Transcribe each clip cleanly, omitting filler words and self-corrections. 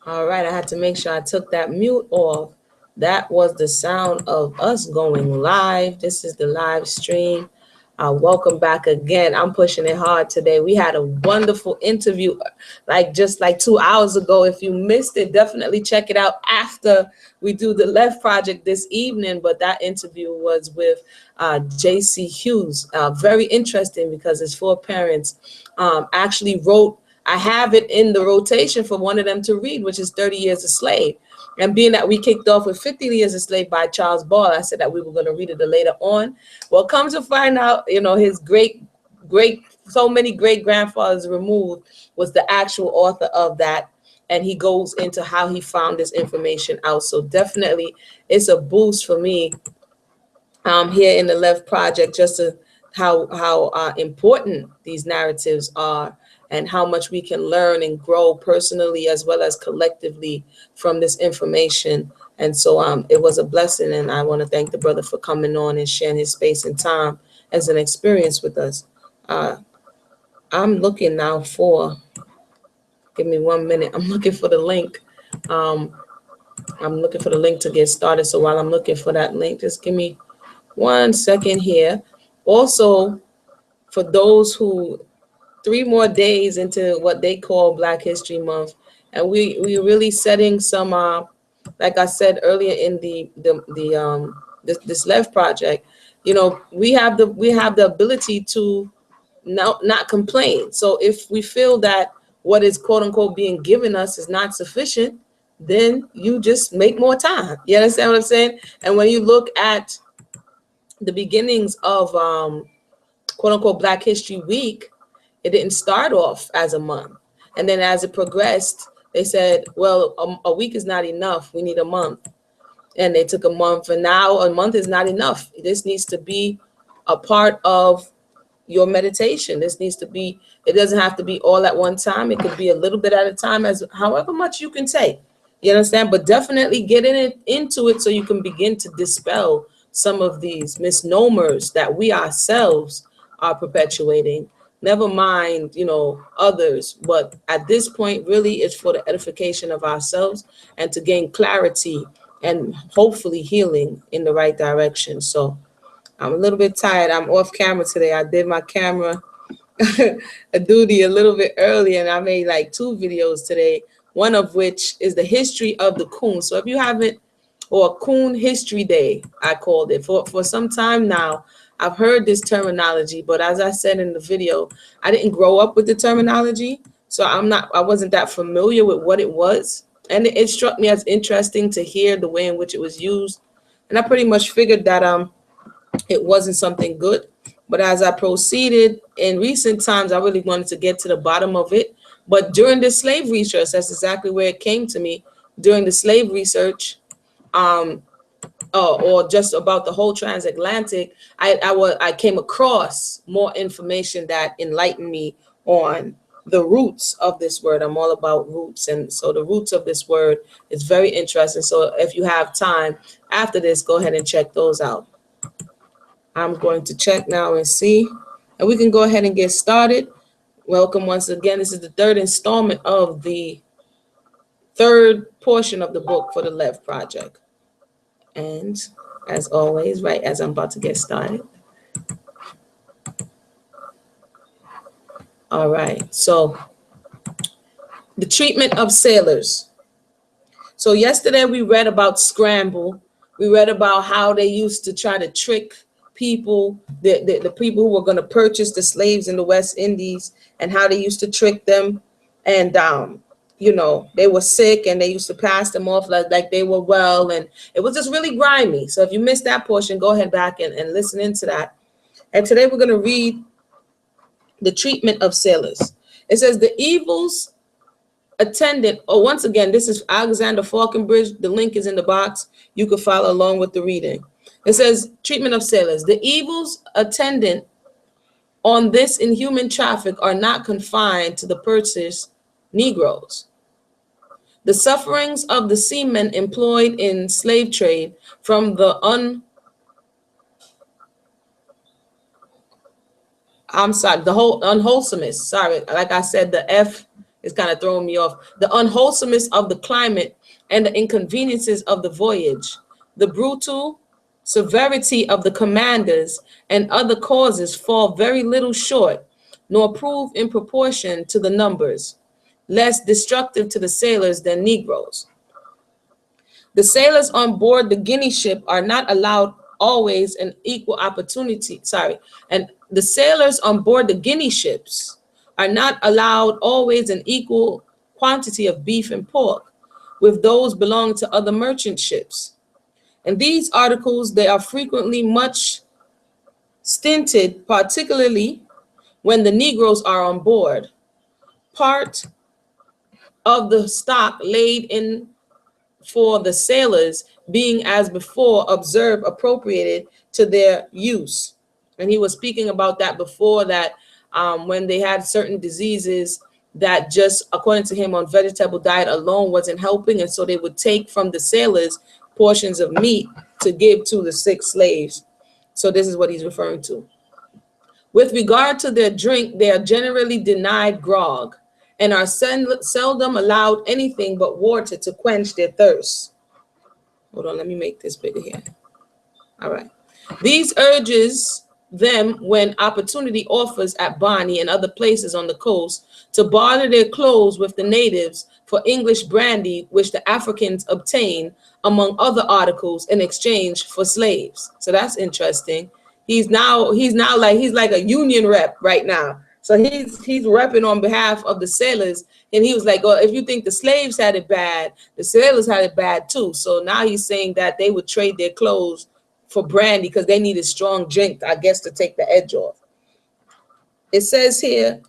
All right, I had to make sure I took that mute off. That was the sound of us going live. This is the live stream. Welcome back again. I'm pushing it hard today. We had a wonderful interview, just like 2 hours ago. If you missed it, definitely check it out after we do the Left Project this evening. But that interview was with J.C. Hughes. Very interesting because his four parents actually wrote. I have it in the rotation for one of them to read, which is 30 Years a Slave. And being that we kicked off with 50 Years a Slave by Charles Ball, I said that we were going to read it later on. Well, come to find out, his so many great grandfathers removed was the actual author of that. And he goes into how he found this information out. So definitely it's a boost for me here in the Left Project, just to how important these narratives are, and how much we can learn and grow personally as well as collectively from this information. And so it was a blessing, and I want to thank the brother for coming on and sharing his space and time as an experience with us. I'm looking now give me 1 minute. I'm looking for the link. I'm looking for the link to get started. So while I'm looking for that link, just give me 1 second here. Also, for those who 3 more days into what they call Black History Month, and we really setting some like I said earlier in this Left Project, we have the ability to not complain. So if we feel that what is quote unquote being given us is not sufficient, then you just make more time. You understand what I'm saying? And when you look at the beginnings of quote unquote Black History Week, it didn't start off as a month. And then as it progressed, they said, well, a week is not enough. We need a month. And they took a month, and now a month is not enough. This needs to be a part of your meditation. This needs to be, it doesn't have to be all at one time. It could be a little bit at a time, as however much you can take. You understand? But definitely get into it so you can begin to dispel some of these misnomers that we ourselves are perpetuating. Never mind, others. But at this point, really, it's for the edification of ourselves and to gain clarity and hopefully healing in the right direction. So I'm a little bit tired. I'm off camera today. I did my camera a duty a little bit early, and I made like 2 videos today, one of which is the history of the coon. So if you haven't, or Coon History Day, I called it. For some time now, I've heard this terminology, but as I said in the video, I didn't grow up with the terminology, so I wasn't that familiar with what it was. And it struck me as interesting to hear the way in which it was used. And I pretty much figured that it wasn't something good. But as I proceeded in recent times, I really wanted to get to the bottom of it. But during the slave research, that's exactly where it came to me. During the slave research, or just about the whole transatlantic, I came across more information that enlightened me on the roots of this word. I'm all about roots, and so the roots of this word is very interesting. So if you have time after this, go ahead and check those out. I'm going to check now and see, and we can go ahead and get started. Welcome once again. This is the 3rd installment of the 3rd portion of the book for the Left Project. And as always, right as I'm about to get started. All right, so the treatment of sailors. So yesterday we read about scramble. We read about how they used to try to trick people, the people who were going to purchase the slaves in the West Indies, and how they used to trick them. And they were sick and they used to pass them off like they were well, and it was just really grimy. So if you missed that portion, go ahead back and listen into that. And today we're going to read the treatment of sailors. It says the evils attendant, once again, this is Alexander Falconbridge. The link is in the box. You can follow along with the reading. It says treatment of sailors. The evils attendant on this inhuman traffic are not confined to the purchased Negroes. The sufferings of the seamen employed in slave trade, from the whole unwholesomeness. Sorry, like I said, the F It's kind of throwing me off. The unwholesomeness of the climate and the inconveniences of the voyage, the brutal severity of the commanders, and other causes fall very little short, nor prove in proportion to the numbers, less destructive to the sailors than Negroes. The sailors on board the Guinea ship are not allowed always an equal opportunity. And the sailors on board the Guinea ships are not allowed always an equal quantity of beef and pork with those belonging to other merchant ships. And these articles, they are frequently much stinted, particularly when the Negroes are on board. Part of the stock laid in for the sailors being as before observed appropriated to their use. And he was speaking about that before, that when they had certain diseases that just according to him on vegetable diet alone wasn't helping, and so they would take from the sailors portions of meat to give to the sick slaves. So this is what he's referring to. With regard to their drink, they are generally denied grog and are seldom allowed anything but water to quench their thirst. Hold on, let me make this bigger here. All right. These urges them, when opportunity offers at Bonny and other places on the coast, to barter their clothes with the natives for English brandy, which the Africans obtain, among other articles, in exchange for slaves. So that's interesting. He's like a union rep right now. So he's repping on behalf of the sailors, and he was like, "Oh, if you think the slaves had it bad, the sailors had it bad too." So now he's saying that they would trade their clothes for brandy because they needed strong drink, I guess, to take the edge off. It says here,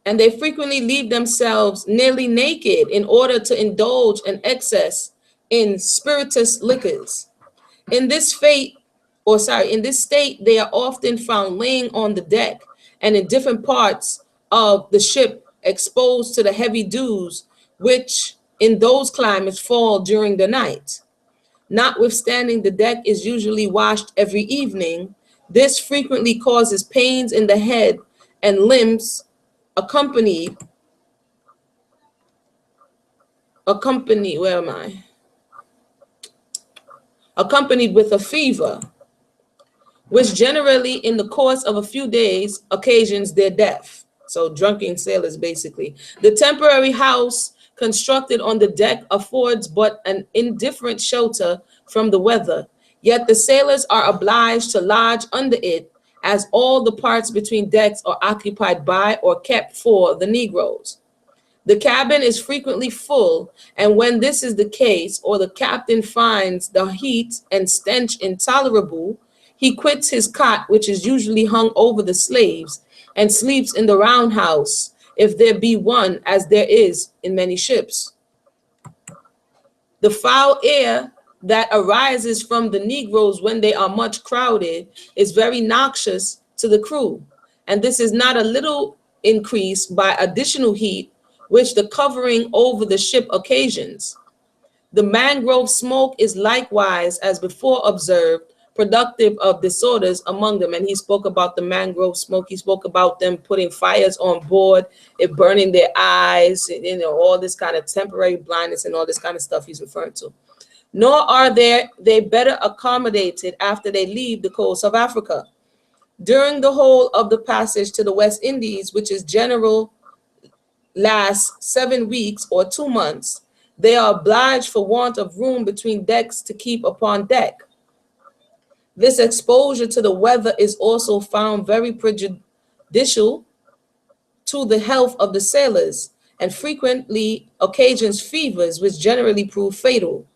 and they frequently leave themselves nearly naked in order to indulge an excess in spirituous liquors. In this state, they are often found laying on the deck and in different parts of the ship, exposed to the heavy dews, which in those climates fall during the night. Notwithstanding the deck is usually washed every evening, this frequently causes pains in the head and limbs, accompanied with a fever, which generally in the course of a few days occasions their death. So drunken sailors, basically. The temporary house constructed on the deck affords but an indifferent shelter from the weather, yet the sailors are obliged to lodge under it, as all the parts between decks are occupied by or kept for the Negroes. The cabin is frequently full, and when this is the case, or the captain finds the heat and stench intolerable, he quits his cot, which is usually hung over the slaves, and sleeps in the roundhouse, if there be one, as there is in many ships. The foul air that arises from the Negroes when they are much crowded is very noxious to the crew, and this is not a little increased by additional heat which the covering over the ship occasions. The mangrove smoke is likewise, as before observed, productive of disorders among them. And he spoke about the mangrove smoke. He spoke about them putting fires on board, it burning their eyes, and, all this kind of temporary blindness and all this kind of stuff he's referring to. Nor are they better accommodated after they leave the coast of Africa. During the whole of the passage to the West Indies, which is general, lasts 7 weeks or 2 months, they are obliged for want of room between decks to keep upon deck. This exposure to the weather is also found very prejudicial to the health of the sailors, and frequently occasions fevers which generally prove fatal.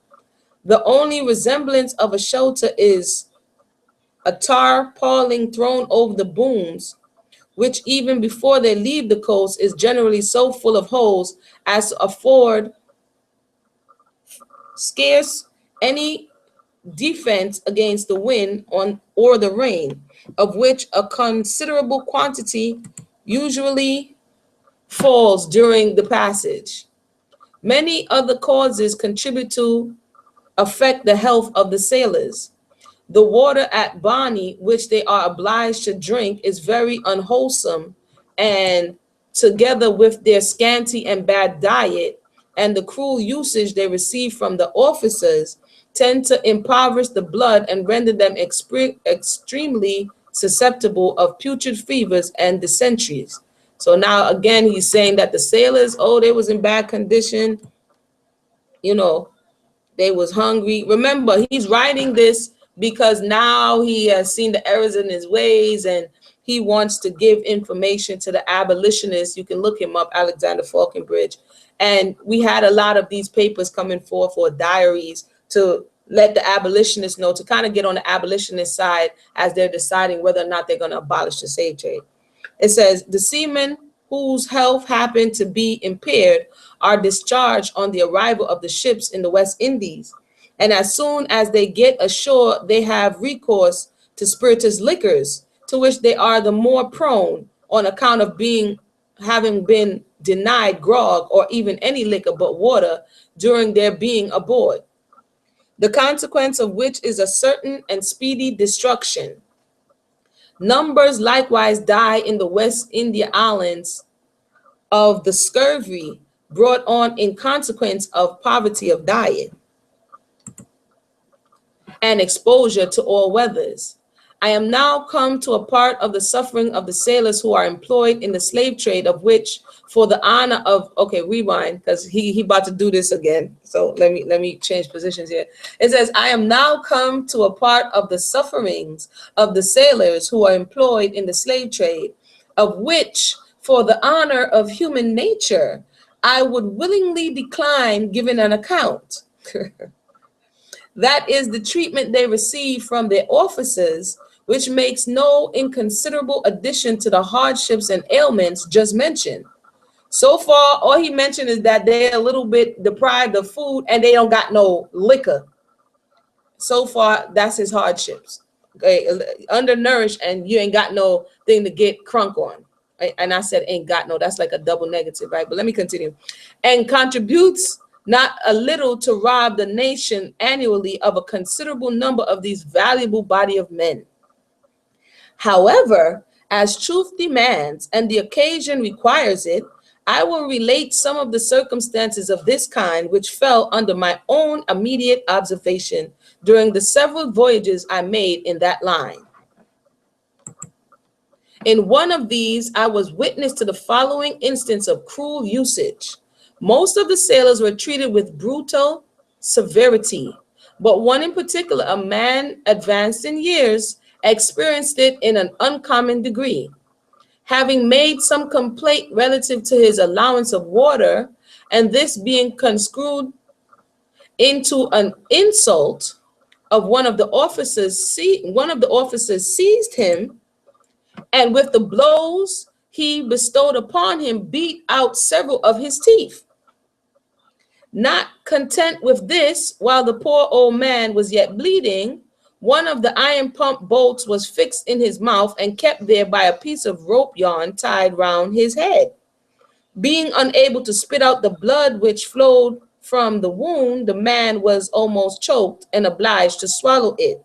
The only resemblance of a shelter is a tarpaulin thrown over the booms, which even before they leave the coast is generally so full of holes as to afford scarce any defense against the wind or the rain, of which a considerable quantity usually falls during the passage. Many other causes contribute to affect the health of the sailors. The water at Bonny, which they are obliged to drink, is very unwholesome, and together with their scanty and bad diet and the cruel usage they receive from the officers, tend to impoverish the blood and render them extremely susceptible of putrid fevers and dysenteries. So now again, he's saying that the sailors, oh, they was in bad condition, you know, they was hungry. Remember, he's writing this because now he has seen the errors in his ways, and he wants to give information to the abolitionists. You can look him up, Alexander Falconbridge. And we had a lot of these papers coming forth, or diaries, to let the abolitionists know, to kind of get on the abolitionist side as they're deciding whether or not they're going to abolish the slave trade. It says, the seamen whose health happened to be impaired are discharged on the arrival of the ships in the West Indies. And as soon as they get ashore, they have recourse to spirituous liquors, to which they are the more prone on account of having been denied grog or even any liquor but water during their being aboard, the consequence of which is a certain and speedy destruction. Numbers likewise die in the West India Islands of the scurvy brought on in consequence of poverty of diet and exposure to all weathers. I am now come to a part of the suffering of the sailors who are employed in the slave trade, of which, for the honor of, okay, rewind, because he about to do this again. So let me change positions here. It says, I am now come to a part of the sufferings of the sailors who are employed in the slave trade, of which, for the honor of human nature, I would willingly decline giving an account. That is the treatment they receive from their officers, which makes no inconsiderable addition to the hardships and ailments just mentioned. So far, all he mentioned is that they're a little bit deprived of food and they don't got no liquor. So far, that's his hardships. Okay, undernourished and you ain't got no thing to get crunk on. Right? And I said ain't got no, that's like a double negative, right? But let me continue. And contributes not a little to rob the nation annually of a considerable number of these valuable body of men. However, as truth demands and the occasion requires it, I will relate some of the circumstances of this kind which fell under my own immediate observation during the several voyages I made in that line. In one of these, I was witness to the following instance of cruel usage. Most of the sailors were treated with brutal severity, but one in particular, a man advanced in years, experienced it in an uncommon degree. Having made some complaint relative to his allowance of water, and this being construed into an insult of one of the officers seized him, and with the blows he bestowed upon him, beat out several of his teeth. Not content with this, while the poor old man was yet bleeding, one of the iron pump bolts was fixed in his mouth and kept there by a piece of rope yarn tied round his head. Being unable to spit out the blood which flowed from the wound, the man was almost choked and obliged to swallow it.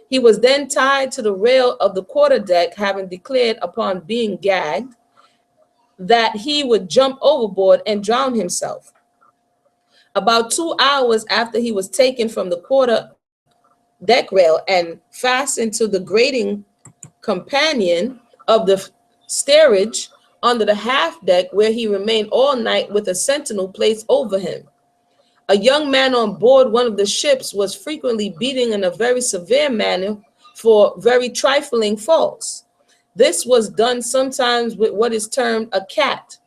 He was then tied to the rail of the quarterdeck, having declared upon being gagged that he would jump overboard and drown himself. About 2 hours after he was taken from the quarter deck rail and fastened to the grating companion of the steerage under the half deck, where he remained all night with a sentinel placed over him. A young man on board one of the ships was frequently beaten in a very severe manner for very trifling faults. This was done sometimes with what is termed a cat,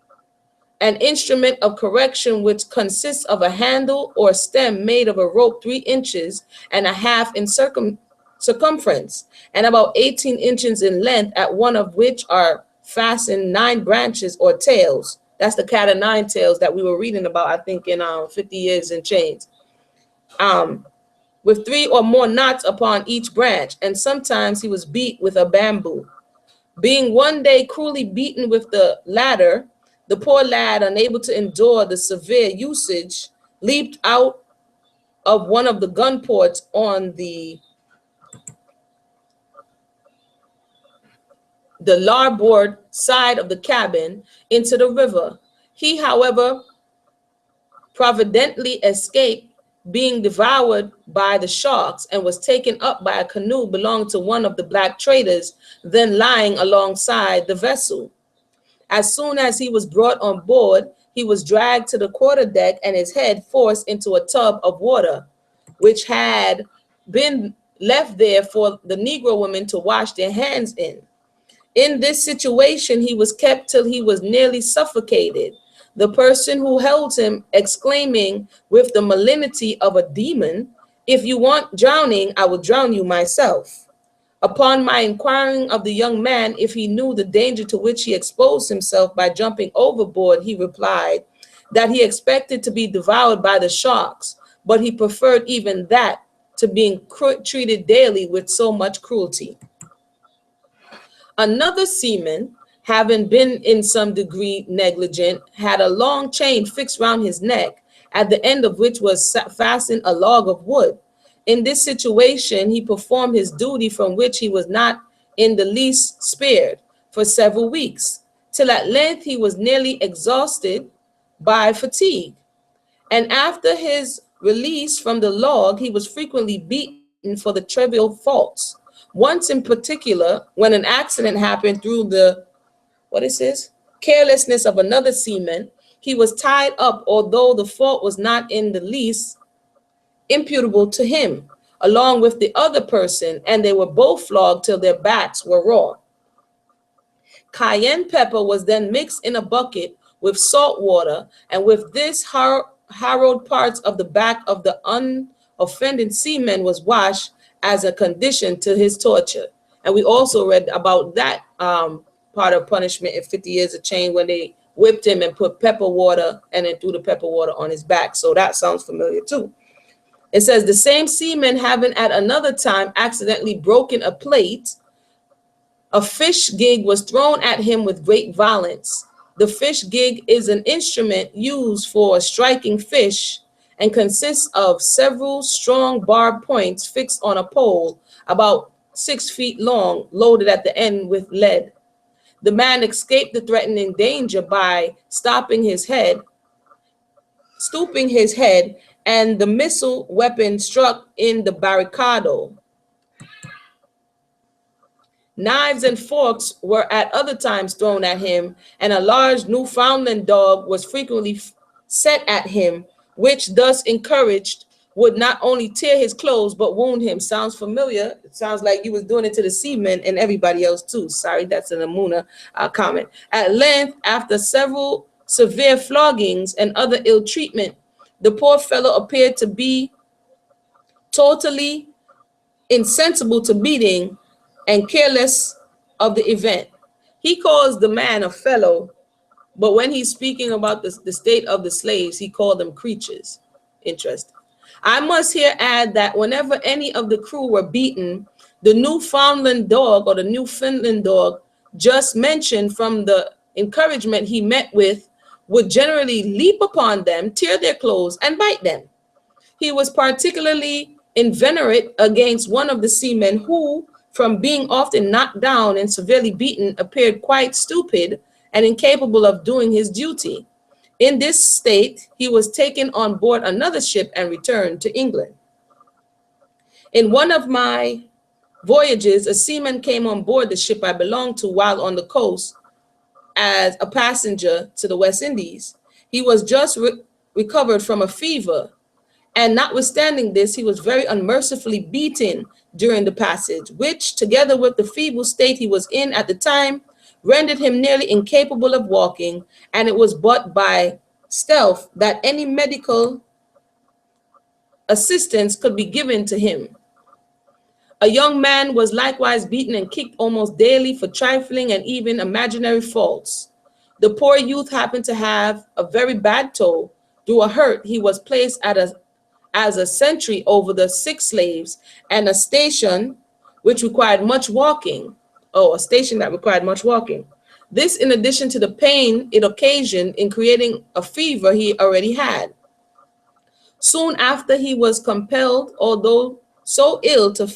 an instrument of correction which consists of a handle or stem made of a rope 3 inches and a half in circumference and about 18 inches in length, at one of which are fastened 9 branches or tails. That's the cat of 9 tails that we were reading about, I think, in 50 Years in Chains. With 3 or more knots upon each branch, and sometimes he was beat with a bamboo. Being one day cruelly beaten with the latter, the poor lad, unable to endure the severe usage, leaped out of one of the gun ports on the the larboard side of the cabin into the river. He, however, providentally escaped being devoured by the sharks and was taken up by a canoe belonging to one of the black traders then lying alongside the vessel. As soon as he was brought on board, he was dragged to the quarterdeck and his head forced into a tub of water, which had been left there for the Negro women to wash their hands in. In this situation, he was kept till he was nearly suffocated, the person who held him exclaiming with the malignity of a demon, "If you want drowning, I will drown you myself." Upon my inquiring of the young man if he knew the danger to which he exposed himself by jumping overboard, he replied that he expected to be devoured by the sharks, but he preferred even that to being treated daily with so much cruelty. Another seaman, having been in some degree negligent, had a long chain fixed round his neck, at the end of which was fastened a log of wood. In this situation, he performed his duty from which he was not in the least spared for several weeks, till at length he was nearly exhausted by fatigue. And after his release from the log, he was frequently beaten for the trivial faults. Once in particular, when an accident happened through the, carelessness of another seaman, he was tied up, although the fault was not in the least imputable to him, along with the other person, and they were both flogged till their backs were raw. Cayenne pepper was then mixed in a bucket with salt water, and with this harrowed parts of the back of the unoffending seaman was washed as a condition to his torture. And we also read about that part of punishment in 50 Years of Chain, when they whipped him and put pepper water and then threw the pepper water on his back. So that sounds familiar too. It says, the same seaman having at another time accidentally broken a plate, a fish gig was thrown at him with great violence. The fish gig is an instrument used for striking fish and consists of several strong barbed points fixed on a pole about 6 feet long, loaded at the end with lead. The man escaped the threatening danger by stooping his head, and the missile weapon struck in the barricado. Knives and forks were at other times thrown at him, and a large Newfoundland dog was frequently set at him, which, thus encouraged, would not only tear his clothes but wound him. Sounds familiar? It sounds like he was doing it to the seamen and everybody else too. Sorry, that's an Amuna comment. At length, after several severe floggings and other ill treatment, the poor fellow appeared to be totally insensible to beating and careless of the event. He calls the man a fellow, but when he's speaking about the state of the slaves, he called them creatures. Interesting. I must here add that whenever any of the crew were beaten, the Newfoundland dog or the Newfoundland dog just mentioned, from the encouragement he met with, would generally leap upon them, tear their clothes, and bite them. He was particularly inveterate against one of the seamen who, from being often knocked down and severely beaten, appeared quite stupid and incapable of doing his duty. In this state, he was taken on board another ship and returned to England. In one of my voyages, a seaman came on board the ship I belonged to while on the coast as a passenger to the West Indies. He was just recovered from a fever, and notwithstanding this, he was very unmercifully beaten during the passage, which, together with the feeble state he was in at the time, rendered him nearly incapable of walking, and it was but by stealth that any medical assistance could be given to him. A young man was likewise beaten and kicked almost daily for trifling and even imaginary faults. The poor youth happened to have a very bad toe. Through a hurt, he was placed as a sentry over the sick slaves, and a station which required much walking. A station that required much walking. This in addition to the pain it occasioned in creating a fever he already had. Soon after, he was compelled, although so ill, to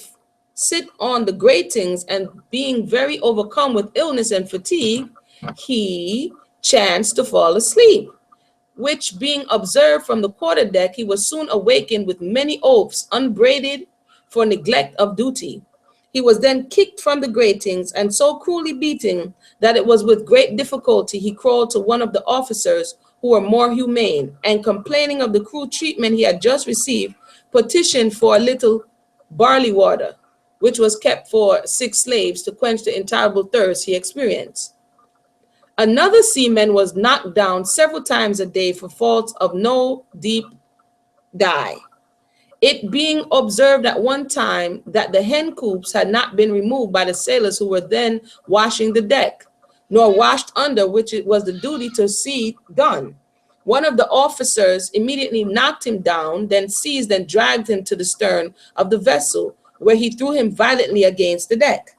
sit on the gratings, and being very overcome with illness and fatigue, he chanced to fall asleep, which being observed from the quarterdeck, he was soon awakened with many oaths, upbraided for neglect of duty. He was then kicked from the gratings and so cruelly beaten that it was with great difficulty he crawled to one of the officers who were more humane, and complaining of the cruel treatment he had just received, petitioned for a little barley water, which was kept for 6 slaves to quench the intolerable thirst he experienced. Another seaman was knocked down several times a day for faults of no deep dye, it being observed at one time that the hen coops had not been removed by the sailors who were then washing the deck, nor washed under, which it was the duty to see done. One of the officers immediately knocked him down, then seized and dragged him to the stern of the vessel, where he threw him violently against the deck.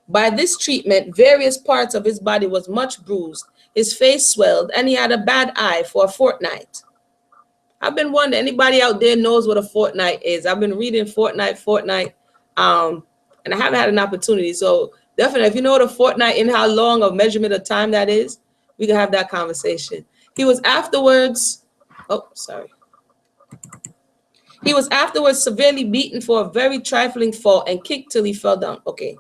By this treatment, various parts of his body was much bruised, his face swelled, and he had a bad eye for a fortnight. I've been wondering, anybody out there knows what a fortnight is? I've been reading fortnight, and I haven't had an opportunity. So definitely, if you know what a fortnight and how long of measurement of time that is, we can have that conversation. He was afterwards, He was afterwards severely beaten for a very trifling fault and kicked till he fell down. Okay.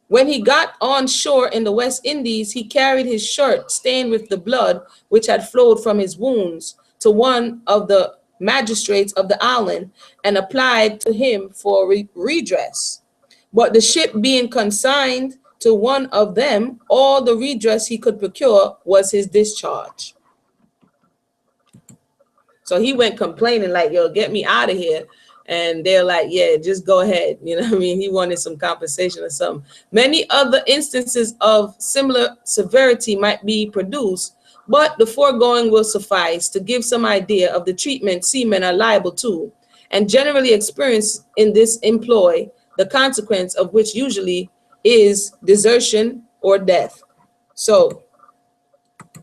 When he got on shore in the West Indies, he carried his shirt stained with the blood which had flowed from his wounds to one of the magistrates of the island and applied to him for redress. But the ship being consigned to one of them, all the redress he could procure was his discharge. So he went complaining like, yo, get me out of here. And they're like, yeah, just go ahead. You know what I mean? He wanted some compensation or something. Many other instances of similar severity might be produced, but the foregoing will suffice to give some idea of the treatment seamen are liable to and generally experience in this employ, the consequence of which usually is desertion or death. So,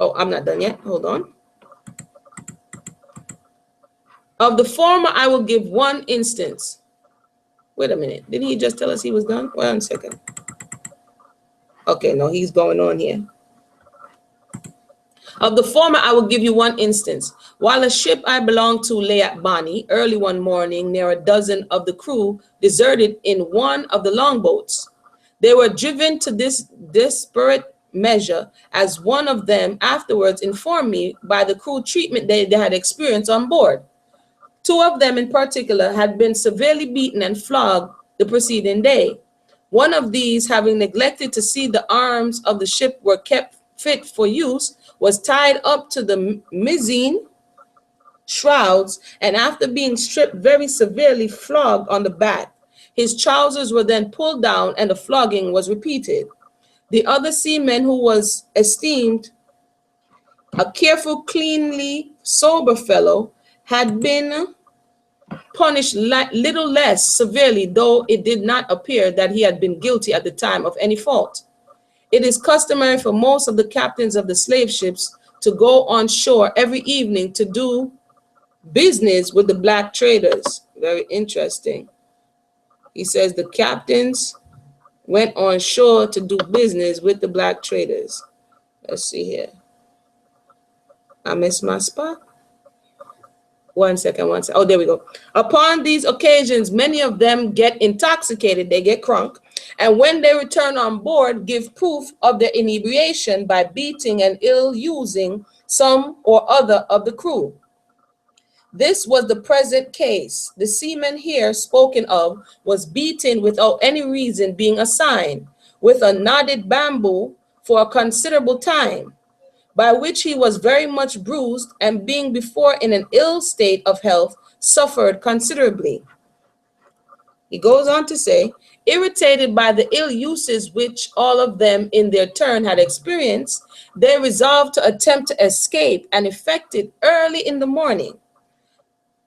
oh, I'm not done yet. Hold on. Of the former, I will give one instance. Wait a minute. Didn't he just tell us he was done? 1 second. Okay, no, he's going on here. Of the former, I will give you one instance. While a ship I belonged to lay at Bonny, early one morning, near a dozen of the crew deserted in one of the longboats. They were driven to this desperate measure, as one of them afterwards informed me, by the cruel treatment they had experienced on board. 2 of them in particular had been severely beaten and flogged the preceding day. One of these, having neglected to see the arms of the ship were kept fit for use, was tied up to the mizzen shrouds, and after being stripped very severely, flogged on the back. His trousers were then pulled down, and the flogging was repeated. The other seaman, who was esteemed a careful, cleanly, sober fellow, had been punished little less severely, though it did not appear that he had been guilty at the time of any fault. It is customary for most of the captains of the slave ships to go on shore every evening to do business with the black traders. Very interesting. He says the captains went on shore to do business with the black traders. Let's see here. I missed my spot. 1 second. Oh, there we go. Upon these occasions, many of them get intoxicated, they get crunk, and when they return on board, give proof of their inebriation by beating and ill-using some or other of the crew. This was the present case. The seaman here spoken of was beaten without any reason being assigned, with a knotted bamboo for a considerable time, by which he was very much bruised, and being before in an ill state of health, suffered considerably. He goes on to say, irritated by the ill uses which all of them in their turn had experienced, they resolved to attempt to escape, and effected early in the morning.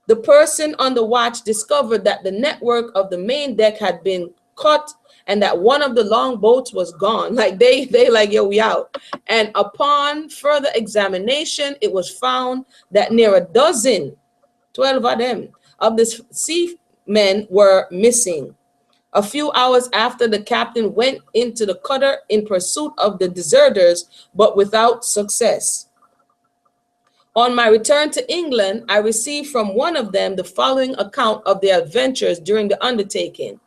The person on the watch discovered that the network of the main deck had been cut, and that one of the long boats was gone. Like they like, yo, we out. And upon further examination, it was found that near a dozen, 12 of them, of the seamen were missing. A few hours after, the captain went into the cutter in pursuit of the deserters, but without success. On my return to England, I received from one of them the following account of their adventures during the undertaking.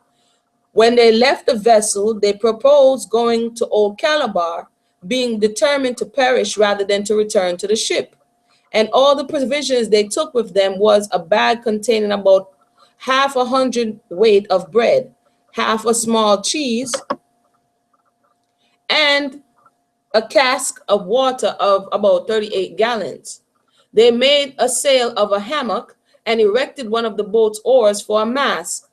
When they left the vessel, they proposed going to Old Kalabaw, being determined to perish rather than to return to the ship. And all the provisions they took with them was a bag containing about 1/2 weight of bread, half a small cheese, and a cask of water of about 38 gallons. They made a sail of a hammock and erected one of the boat's oars for a mast.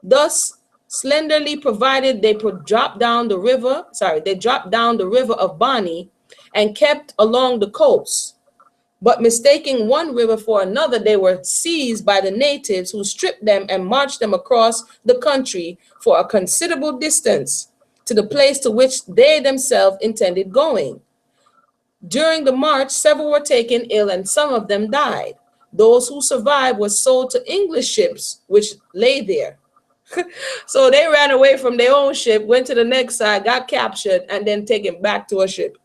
Thus, slenderly provided, they dropped down the river of Bonny and kept along the coast. But mistaking one river for another, they were seized by the natives, who stripped them and marched them across the country for a considerable distance to the place to which they themselves intended going. During the march, several were taken ill and some of them died. Those who survived were sold to English ships which lay there. So they ran away from their own ship, went to the next side, got captured, and then taken back to a ship.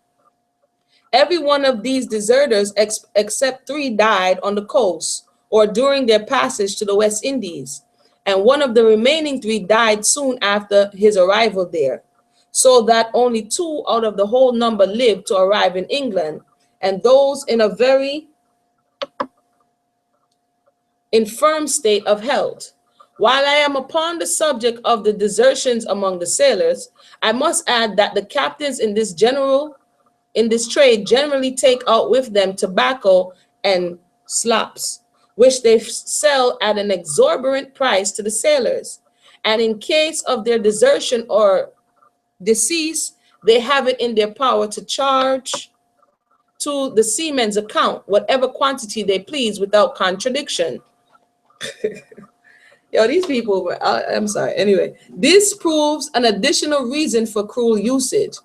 Every one of these deserters, except 3, died on the coast or during their passage to the West Indies, and one of the remaining 3 died soon after his arrival there, so that only 2 out of the whole number lived to arrive in England, and those in a very infirm state of health. While I am upon the subject of the desertions among the sailors, I must add that the captains in this trade generally take out with them tobacco and slops, which they sell at an exorbitant price to the sailors. And in case of their desertion or decease, they have it in their power to charge to the seaman's account whatever quantity they please without contradiction. Yo, these people, I'm sorry. Anyway, this proves an additional reason for cruel usage.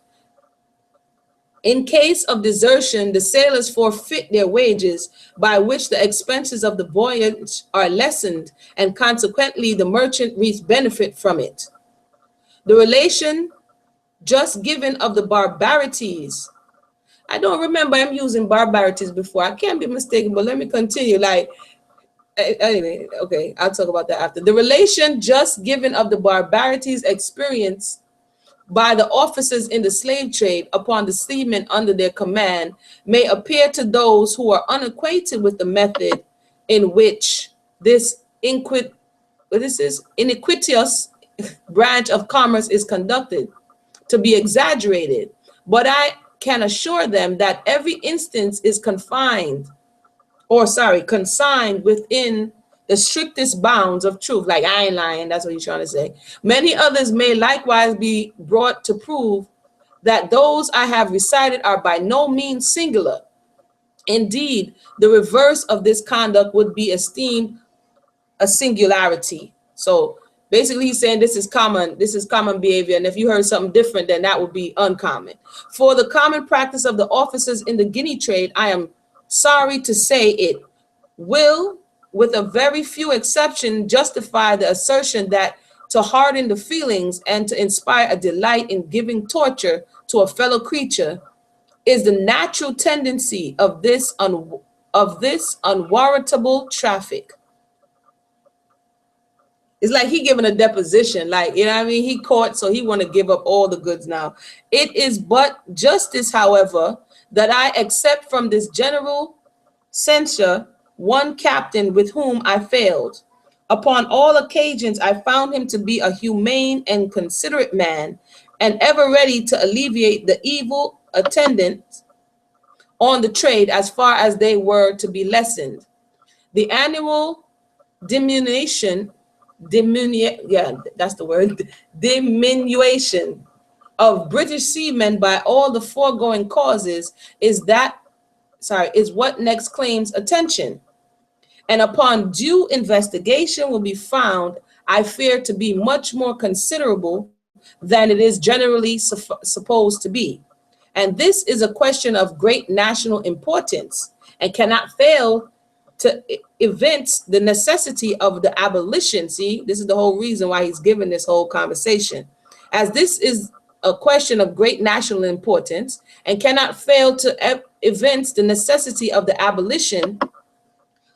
In case of desertion, the sailors forfeit their wages, by which the expenses of the voyage are lessened, and consequently the merchant reaps benefit from it. The relation just given of the barbarities. I don't remember him using barbarities before. I can't be mistaken, but let me continue. Anyway, okay, I'll talk about that after. The relation just given of the barbarities experienced by the officers in the slave trade upon the seamen under their command may appear to those who are unacquainted with the method in which this iniquitous branch of commerce is conducted to be exaggerated, but I can assure them that every instance is consigned within the strictest bounds of truth. Like, I ain't lying, that's what he's trying to say. Many others may likewise be brought to prove that those I have recited are by no means singular. Indeed, the reverse of this conduct would be esteemed a singularity. So basically he's saying this is common behavior, and if you heard something different, then that would be uncommon. For the common practice of the officers in the Guinea trade, I am sorry to say it will, with a very few exceptions, justify the assertion that to harden the feelings and to inspire a delight in giving torture to a fellow creature is the natural tendency of this unwarrantable traffic. It's like he giving a deposition, like, you know what I mean? He caught, so he want to give up all the goods now. It is but justice, however, that I accept from this general censure one captain with whom I failed. Upon all occasions, I found him to be a humane and considerate man, and ever ready to alleviate the evil attendant on the trade as far as they were to be lessened. The annual diminution of British seamen by all the foregoing causes is what next claims attention, and upon due investigation will be found, I fear, to be much more considerable than it is generally supposed to be. And this is a question of great national importance, and cannot fail to evince the necessity of the abolition. See, this is the whole reason why he's given this whole conversation, as this is a question of great national importance and cannot fail to evince the necessity of the abolition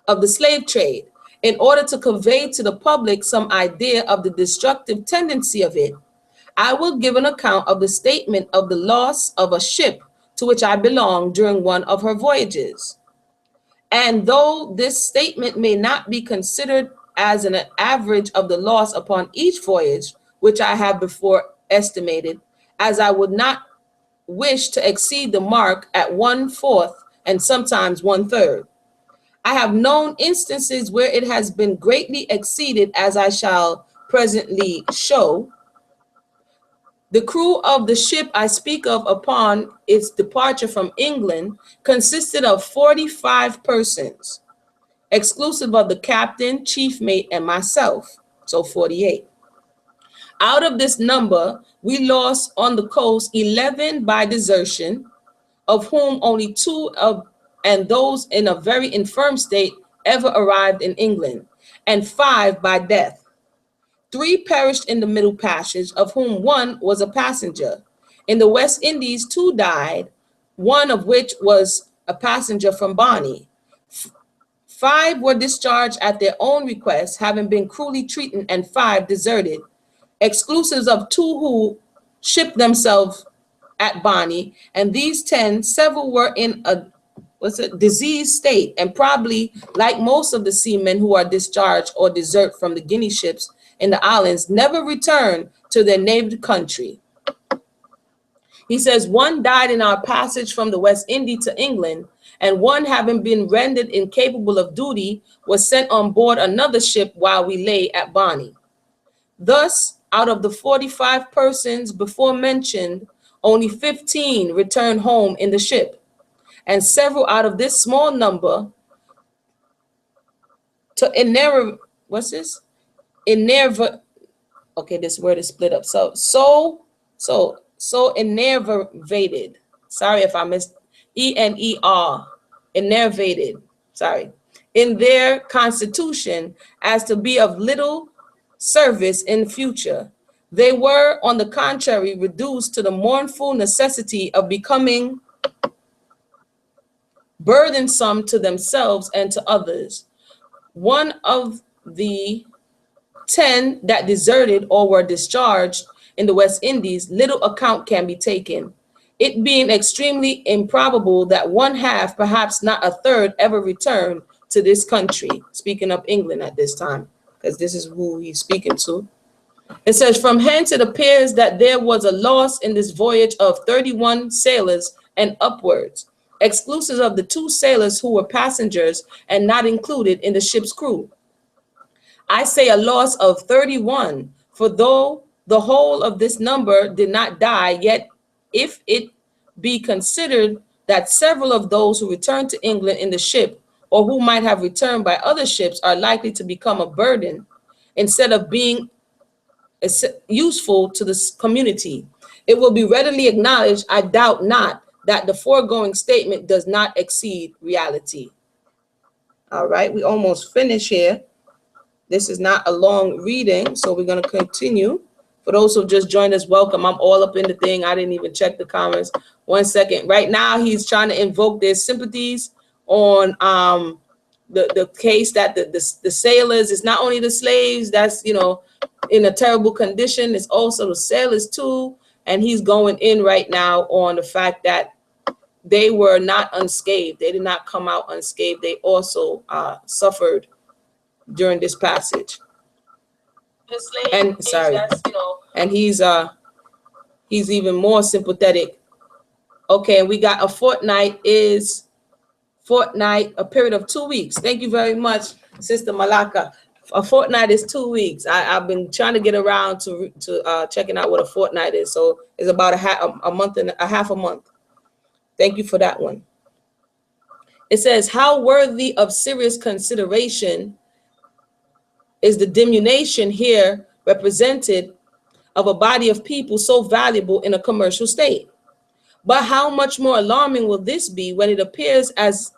of the slave trade in order to convey to the public some idea of the destructive tendency of it. I will give an account of the statement of the loss of a ship to which I belonged during one of her voyages. And though this statement may not be considered as an average of the loss upon each voyage, which I have before estimated, as I would not wish to exceed the mark at 1/4 and sometimes 1/3. I have known instances where it has been greatly exceeded, as I shall presently show. The crew of the ship I speak of upon its departure from England consisted of 45 persons, exclusive of the captain, chief mate, and myself, so 48. Out of this number, we lost on the coast 11 by desertion, of whom only 2 and those in a very infirm state ever arrived in England, and 5 by death. 3 perished in the middle passage, of whom 1 was a passenger. In the West Indies, 2 died, 1 of which was a passenger from Bonny. 5 were discharged at their own request, having been cruelly treated, and 5 deserted, exclusive of 2 who shipped themselves at Bonny. And these 10, several were in a diseased state, and probably, like most of the seamen who are discharged or desert from the Guinea ships in the islands, never return to their native country. He says 1 died in our passage from the West Indies to England, and 1, having been rendered incapable of duty, was sent on board another ship while we lay at Bonny. Thus, out of the 45 persons before mentioned, only 15 returned home in the ship, and several out of this small number to okay, this word is split up. So enervated. Sorry if I missed enervated, sorry, in their constitution as to be of little service in future. They were, on the contrary, reduced to the mournful necessity of becoming burdensome to themselves and to others. 1 of the 10 that deserted or were discharged in the West Indies, little account can be taken, it being extremely improbable that 1/2, perhaps not 1/3, ever returned to this country. Speaking of England at this time, because this is who he's speaking to. It says, from hence it appears that there was a loss in this voyage of 31 sailors and upwards, exclusive of the 2 sailors who were passengers and not included in the ship's crew. I say a loss of 31, for though the whole of this number did not die, yet if it be considered that several of those who returned to England in the ship, or who might have returned by other ships, are likely to become a burden instead of being useful to the community, it will be readily acknowledged, I doubt not, that the foregoing statement does not exceed reality. All right, we almost finished here. This is not a long reading, so we're going to continue. For those who just joined us, welcome. I'm all up in the thing. I didn't even check the comments. 1 second. Right now, he's trying to invoke their sympathies on the case that the sailors, it's not only the slaves that's, in a terrible condition, it's also the sailors too. And he's going in right now on the fact that they were not unscathed. They did not come out unscathed. They also suffered during this passage. And sorry, and he's even more sympathetic. Okay, we got a fortnight, a period of 2 weeks. Thank you very much, Sister Malaka. A fortnight is 2 weeks. I've been trying to get around to checking out what a fortnight is. So it's about a month and a half a month. Thank you for that one. It says, how worthy of serious consideration is the diminution here represented of a body of people so valuable in a commercial state. But how much more alarming will this be when it appears, as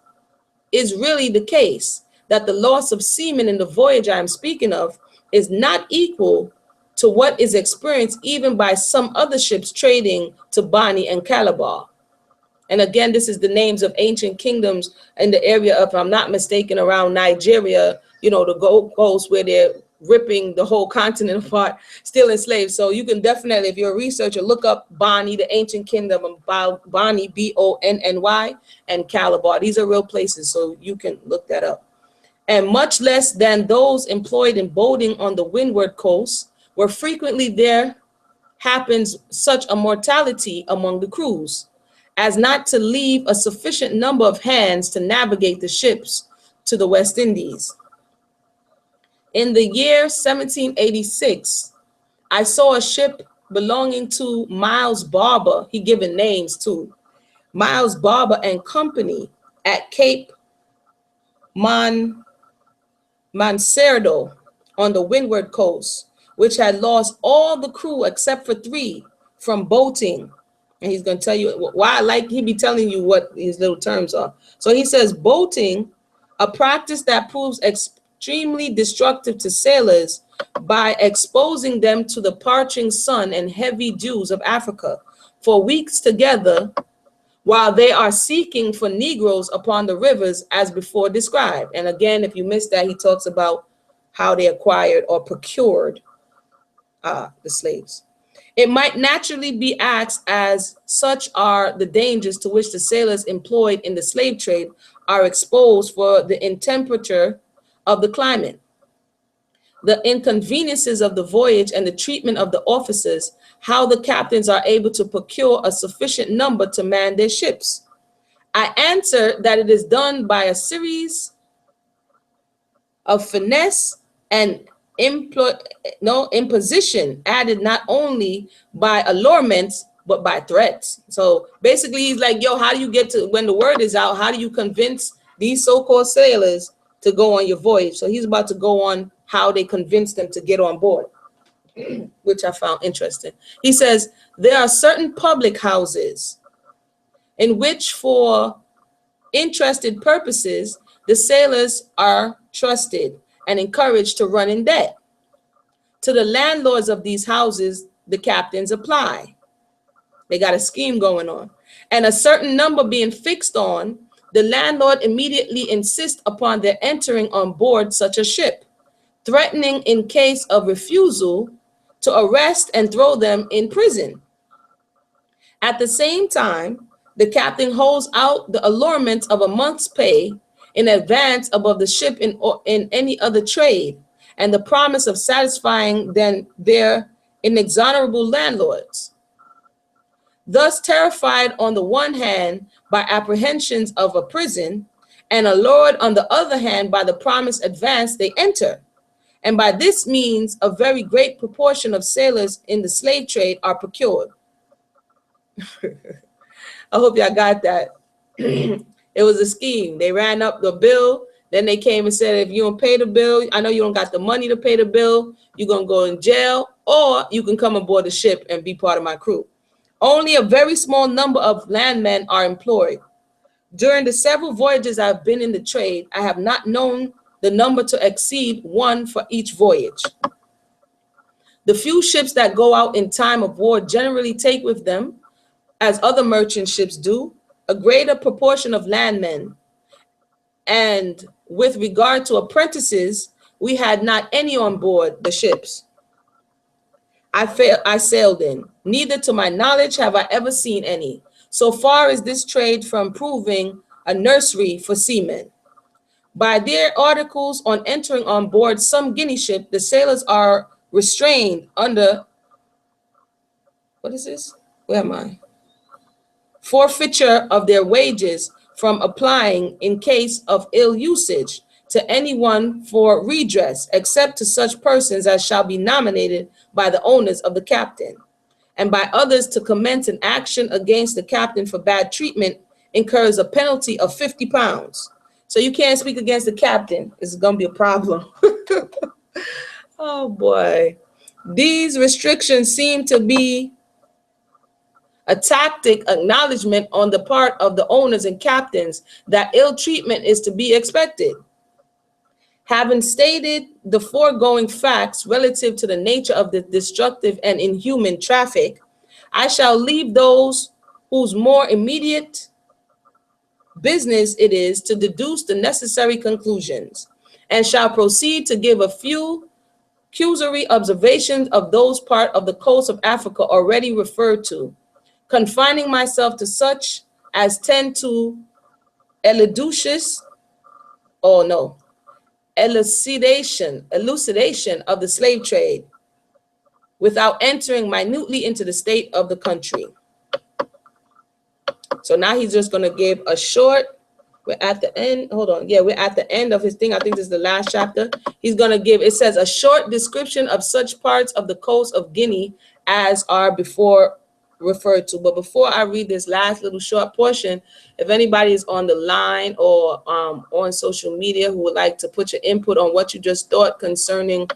is really the case, that the loss of seamen in the voyage I am speaking of is not equal to what is experienced even by some other ships trading to Bonny and Kalabaw. And again, this is the names of ancient kingdoms in the area of, if I'm not mistaken, around Nigeria, you know, the Gold Coast, where they're ripping the whole continent apart, stealing slaves. So you can definitely, if you're a researcher, look up Bonny, the ancient kingdom of Bonny, B-O-N-N-Y, and Kalabaw. These are real places, so you can look that up. And much less than those employed in boating on the Windward coast, where frequently there happens such a mortality among the crews, as not to leave a sufficient number of hands to navigate the ships to the West Indies. In the year 1786, I saw a ship belonging to Miles Barber, he given names too, Miles Barber and Company at Cape Mancerdo on the Windward coast, which had lost all the crew except for 3 from boating. And he's going to tell you why, like he be telling you what these little terms are. So he says, boating, a practice that proves extremely destructive to sailors by exposing them to the parching sun and heavy dews of Africa for weeks together, while they are seeking for Negroes upon the rivers as before described. And again, if you missed that, he talks about how they acquired or procured the slaves. It might naturally be asked, as such are the dangers to which the sailors employed in the slave trade are exposed for the intemperature of the climate, the inconveniences of the voyage, and the treatment of the officers, how the captains are able to procure a sufficient number to man their ships. I answer that it is done by a series of finesse and imposition, added not only by allurements, but by threats. So basically he's like, yo, how do you get to, when the word is out, how do you convince these so-called sailors to go on your voyage? So he's about to go on how they convinced them to get on board, which I found interesting. He says, there are certain public houses in which for interested purposes, the sailors are trusted and encouraged to run in debt. To the landlords of these houses, the captains apply. They got a scheme going on. And a certain number being fixed on, the landlord immediately insists upon their entering on board such a ship, threatening in case of refusal to arrest and throw them in prison. At the same time, the captain holds out the allurement of a month's pay in advance above the ship in any other trade, and the promise of satisfying then their inexorable landlords. Thus terrified on the one hand by apprehensions of a prison, and allured on the other hand by the promised advance, they enter. And by this means, a very great proportion of sailors in the slave trade are procured. I hope y'all got that. It was a scheme. They ran up the bill. Then they came and said, if you don't pay the bill, I know you don't got the money to pay the bill, you're going to go in jail, or you can come aboard the ship and be part of my crew. Only a very small number of landmen are employed. During the several voyages I've been in the trade, I have not known the number to exceed 1 for each voyage. The few ships that go out in time of war generally take with them, as other merchant ships do, a greater proportion of landmen. And with regard to apprentices, we had not any on board the ships I sailed in. Neither to my knowledge have I ever seen any. So far is this trade from proving a nursery for seamen. By their articles on entering on board some Guinea ship, the sailors are restrained under, what is this? Where am I? Forfeiture of their wages from applying in case of ill usage to anyone for redress, except to such persons as shall be nominated by the owners of the captain, and by others to commence an action against the captain for bad treatment incurs a penalty of 50 pounds. So you can't speak against the captain. It's going to be a problem. Oh boy. These restrictions seem to be a tactic acknowledgement on the part of the owners and captains that ill treatment is to be expected. Having stated the foregoing facts relative to the nature of the destructive and inhuman traffic, I shall leave those whose more immediate business it is to deduce the necessary conclusions, and shall proceed to give a few cursory observations of those parts of the coast of Africa already referred to, confining myself to such as tend to elucidation of the slave trade, without entering minutely into the state of the country. So now he's just going to give a short, we're at the end, hold on. Yeah, we're at the end of his thing. I think this is the last chapter. He's going to give, it says, a short description of such parts of the coast of Guinea as are before referred to. But before I read this last little short portion, if anybody is on the line or on social media who would like to put your input on what you just thought concerning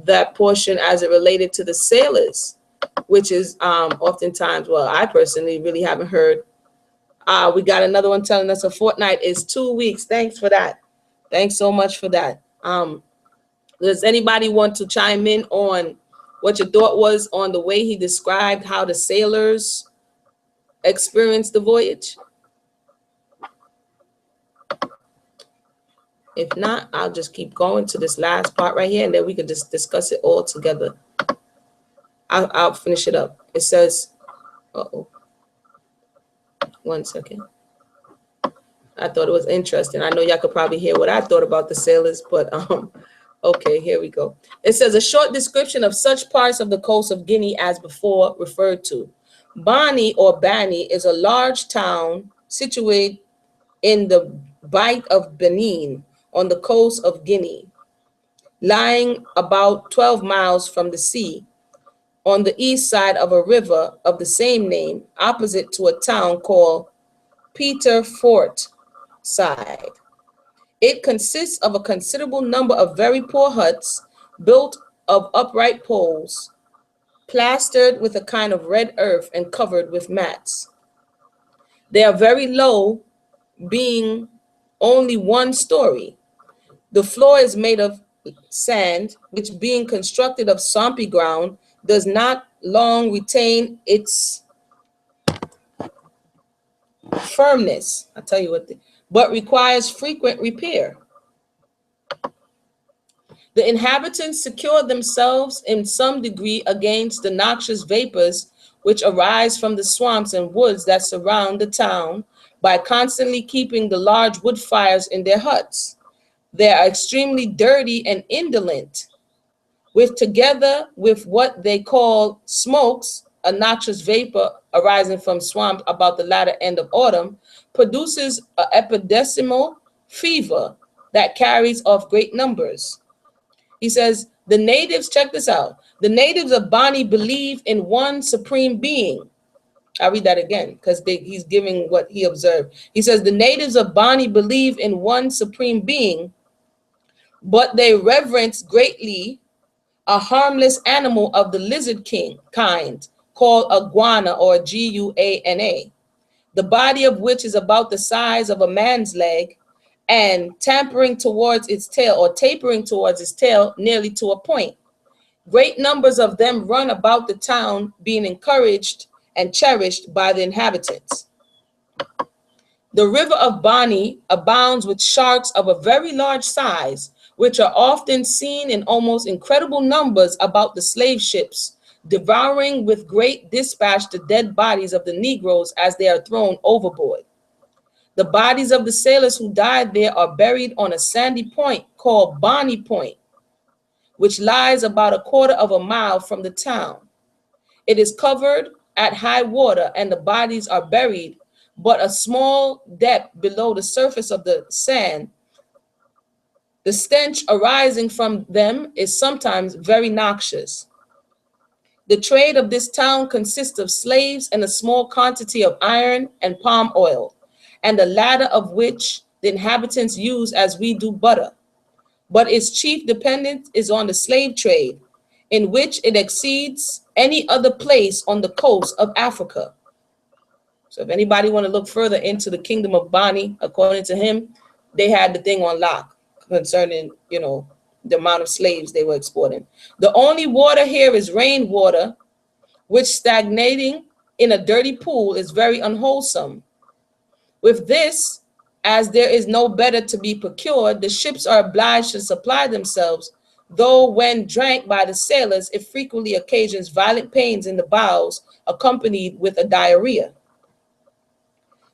that portion as it related to the sailors, which is oftentimes, well, I personally really haven't heard. We got another one telling us a fortnight is 2 weeks. Thanks for that. Thanks so much for that. Does anybody want to chime in on what your thought was on the way he described how the sailors experienced the voyage? If not, I'll just keep going to this last part right here, and then we can just discuss it all together. I'll finish it up. It says, one second. I thought it was interesting. I know y'all could probably hear what I thought about the sailors, but okay, here we go. It says a short description of such parts of the coast of Guinea as before referred to. Bani or Bani is a large town situated in the Bight of Benin on the coast of Guinea, lying about 12 miles from the sea on the east side of a river of the same name, opposite to a town called Peter Fort Side. It consists of a considerable number of very poor huts built of upright poles, plastered with a kind of red earth and covered with mats. They are very low, being only 1 story. The floor is made of sand, which being constructed of swampy ground, does not long retain its firmness. I'll tell you what, but requires frequent repair. The inhabitants secure themselves in some degree against the noxious vapors which arise from the swamps and woods that surround the town by constantly keeping the large wood fires in their huts. They are extremely dirty and indolent, together with what they call smokes, a noxious vapor arising from swamp about the latter end of autumn, produces an epidemical fever that carries off great numbers. He says, the natives, check this out, the natives of Bani believe in one supreme being. I'll read that again because he's giving what he observed. He says, the natives of Bani believe in one supreme being, but they reverence greatly a harmless animal of the lizard king kind called a guana or Guana, the body of which is about the size of a man's leg and tapering towards its tail nearly to a point. Great numbers of them run about the town, being encouraged and cherished by the inhabitants. The river of Bani abounds with sharks of a very large size, which are often seen in almost incredible numbers about the slave ships, devouring with great dispatch the dead bodies of the Negroes as they are thrown overboard. The bodies of the sailors who died there are buried on a sandy point called Bani Point, which lies about a quarter of a mile from the town. It is covered at high water, and the bodies are buried but a small depth below the surface of the sand. The stench arising from them is sometimes very noxious. The trade of this town consists of slaves and a small quantity of iron and palm oil, and the latter of which the inhabitants use as we do butter. But its chief dependence is on the slave trade, in which it exceeds any other place on the coast of Africa. So if anybody want to look further into the kingdom of Bani, according to him, they had the thing on lock. concerning, you know, the amount of slaves they were exporting. The only water here is rainwater, which stagnating in a dirty pool is very unwholesome. With this, as there is no better to be procured, the ships are obliged to supply themselves, though when drank by the sailors, it frequently occasions violent pains in the bowels, accompanied with a diarrhea.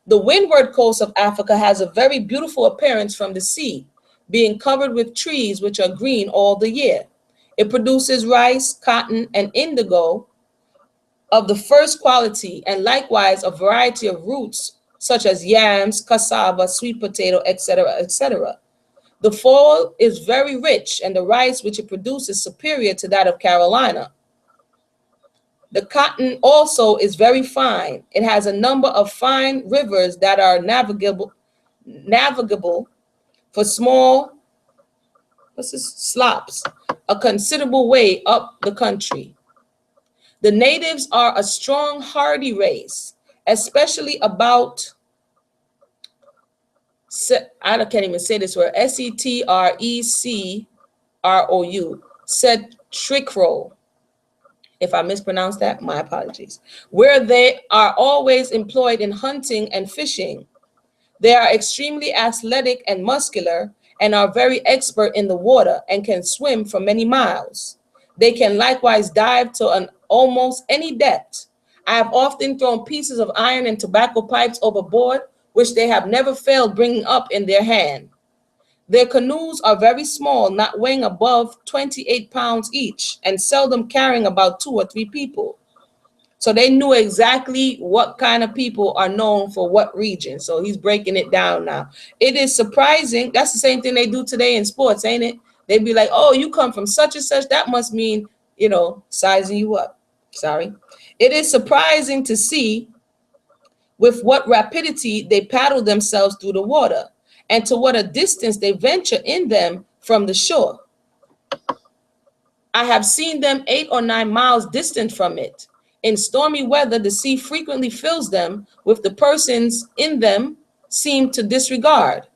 The windward coast of Africa has a very beautiful appearance from the sea, being covered with trees which are green all the year. It produces rice, cotton, and indigo of the first quality, and likewise a variety of roots such as yams, cassava, sweet potato, etc., etc. The fall is very rich, and the rice which it produces is superior to that of Carolina. The cotton also is very fine. It has a number of fine rivers that are navigable for small slops, a considerable way up the country. The natives are a strong, hardy race, especially about, I can't even say this word, Setrecrou. Setrecrou. If I mispronounce that, my apologies. Where they are always employed in hunting and fishing. They are extremely athletic and muscular and are very expert in the water and can swim for many miles. They can likewise dive to an almost any depth. I have often thrown pieces of iron and tobacco pipes overboard, which they have never failed bringing up in their hand. Their canoes are very small, not weighing above 28 pounds each, and seldom carrying about 2 or 3 people. So they knew exactly what kind of people are known for what region. So he's breaking it down now. It is surprising. That's the same thing they do today in sports, ain't it? They'd be like, oh, you come from such and such. That must mean, you know, sizing you up. Sorry. It is surprising to see with what rapidity they paddle themselves through the water, and to what a distance they venture in them from the shore. I have seen them 8 or 9 miles distant from it. In stormy weather, the sea frequently fills them, with the persons in them seem to disregard.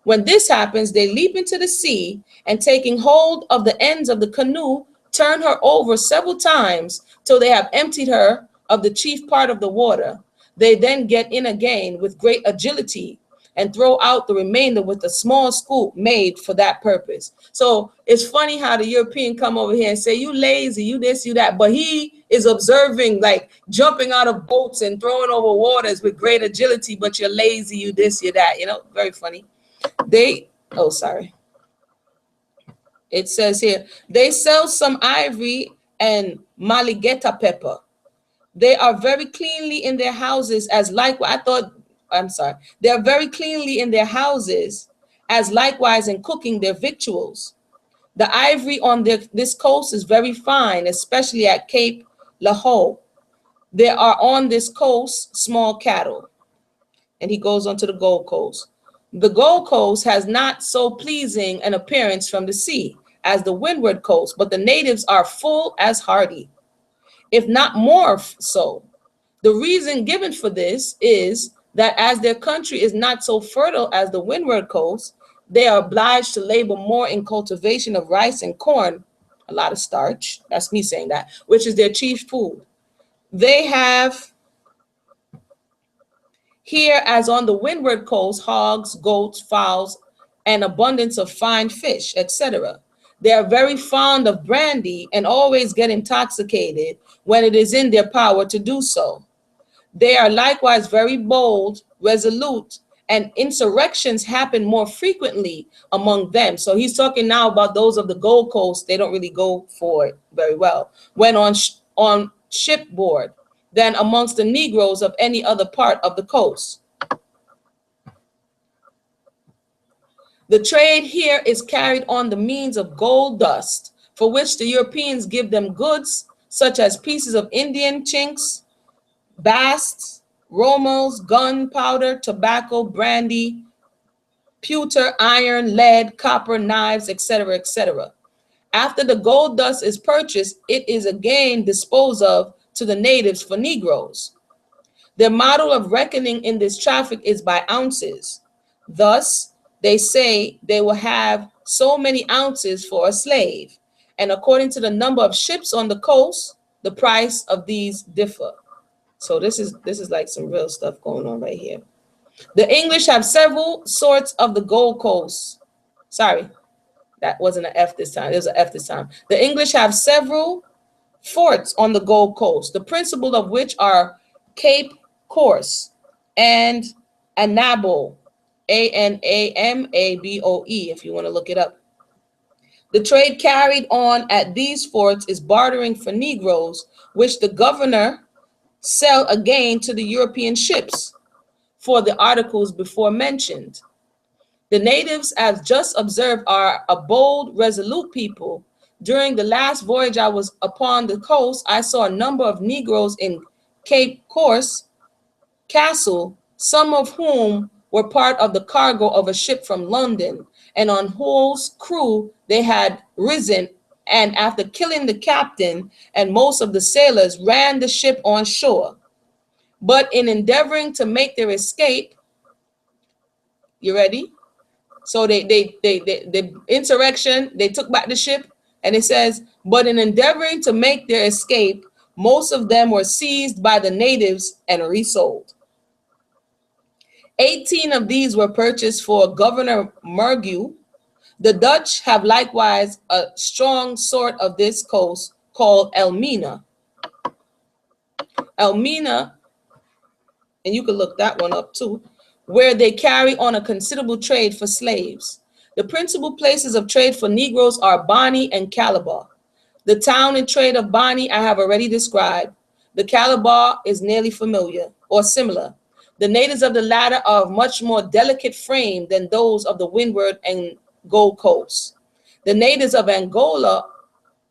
When this happens, they leap into the sea, and taking hold of the ends of the canoe, turn her over several times till they have emptied her of the chief part of the water. They then get in again with great agility and throw out the remainder with a small scoop made for that purpose. So it's funny how the European come over here and say, you lazy, you this, you that, but he is observing, like jumping out of boats and throwing over waters with great agility, but you're lazy, you this, you that, you know, very funny. It says here, they sell some ivory and maligeta pepper. They are very cleanly in their houses, as likewise, they are very cleanly in their houses, as likewise in cooking their victuals. The ivory on this coast is very fine, especially at Cape Leone. There are on this coast small cattle. And he goes on to the Gold Coast. The Gold Coast has not so pleasing an appearance from the sea as the Windward Coast, but the natives are full as hardy, if not more so. The reason given for this is that as their country is not so fertile as the Windward Coast, they are obliged to labor more in cultivation of rice and corn, a lot of starch, that's me saying that, which is their chief food. They have here, as on the Windward Coast, hogs, goats, fowls, and abundance of fine fish, etc. They are very fond of brandy and always get intoxicated when it is in their power to do so. They are likewise very bold, resolute, and insurrections happen more frequently among them. So he's talking now about those of the Gold Coast. They don't really go for it very well when on shipboard than amongst the Negroes of any other part of the coast. The trade here is carried on the means of gold dust, for which the Europeans give them goods such as pieces of Indian chinks, basts, romels, gunpowder, tobacco, brandy, pewter, iron, lead, copper, knives, etc., etc. After the gold dust is purchased, it is again disposed of to the natives for Negroes. Their model of reckoning in this traffic is by ounces. Thus, they say they will have so many ounces for a slave. And according to the number of ships on the coast, the price of these differ. So this is like some real stuff going on right here. The English have several sorts of the Gold Coast. Sorry, that wasn't an F this time. It was an F this time. The English have several forts on the Gold Coast, the principal of which are Cape Corse and Anabo, Anamaboe, if you want to look it up. The trade carried on at these forts is bartering for Negroes, which the governor sell again to the European ships for the articles before mentioned. The natives, as just observed, are a bold, resolute people. During the last voyage I was upon the coast, I saw a number of Negroes in Cape Corse Castle, some of whom were part of the cargo of a ship from London, and on whose crew they had risen, and after killing the captain and most of the sailors, ran the ship on shore. But in endeavoring to make their escape, you ready? So the insurrection, they took back the ship, and it says, but in endeavoring to make their escape, most of them were seized by the natives and resold. 18 of these were purchased for Governor Mergue. The Dutch have likewise a strong sort of this coast called Elmina. Elmina, and you can look that one up too, where they carry on a considerable trade for slaves. The principal places of trade for Negroes are Bonny and Kalabaw. The town and trade of Bonny I have already described. The Kalabaw is nearly familiar or similar. The natives of the latter are of much more delicate frame than those of the Windward and Gold Coast. The natives of Angola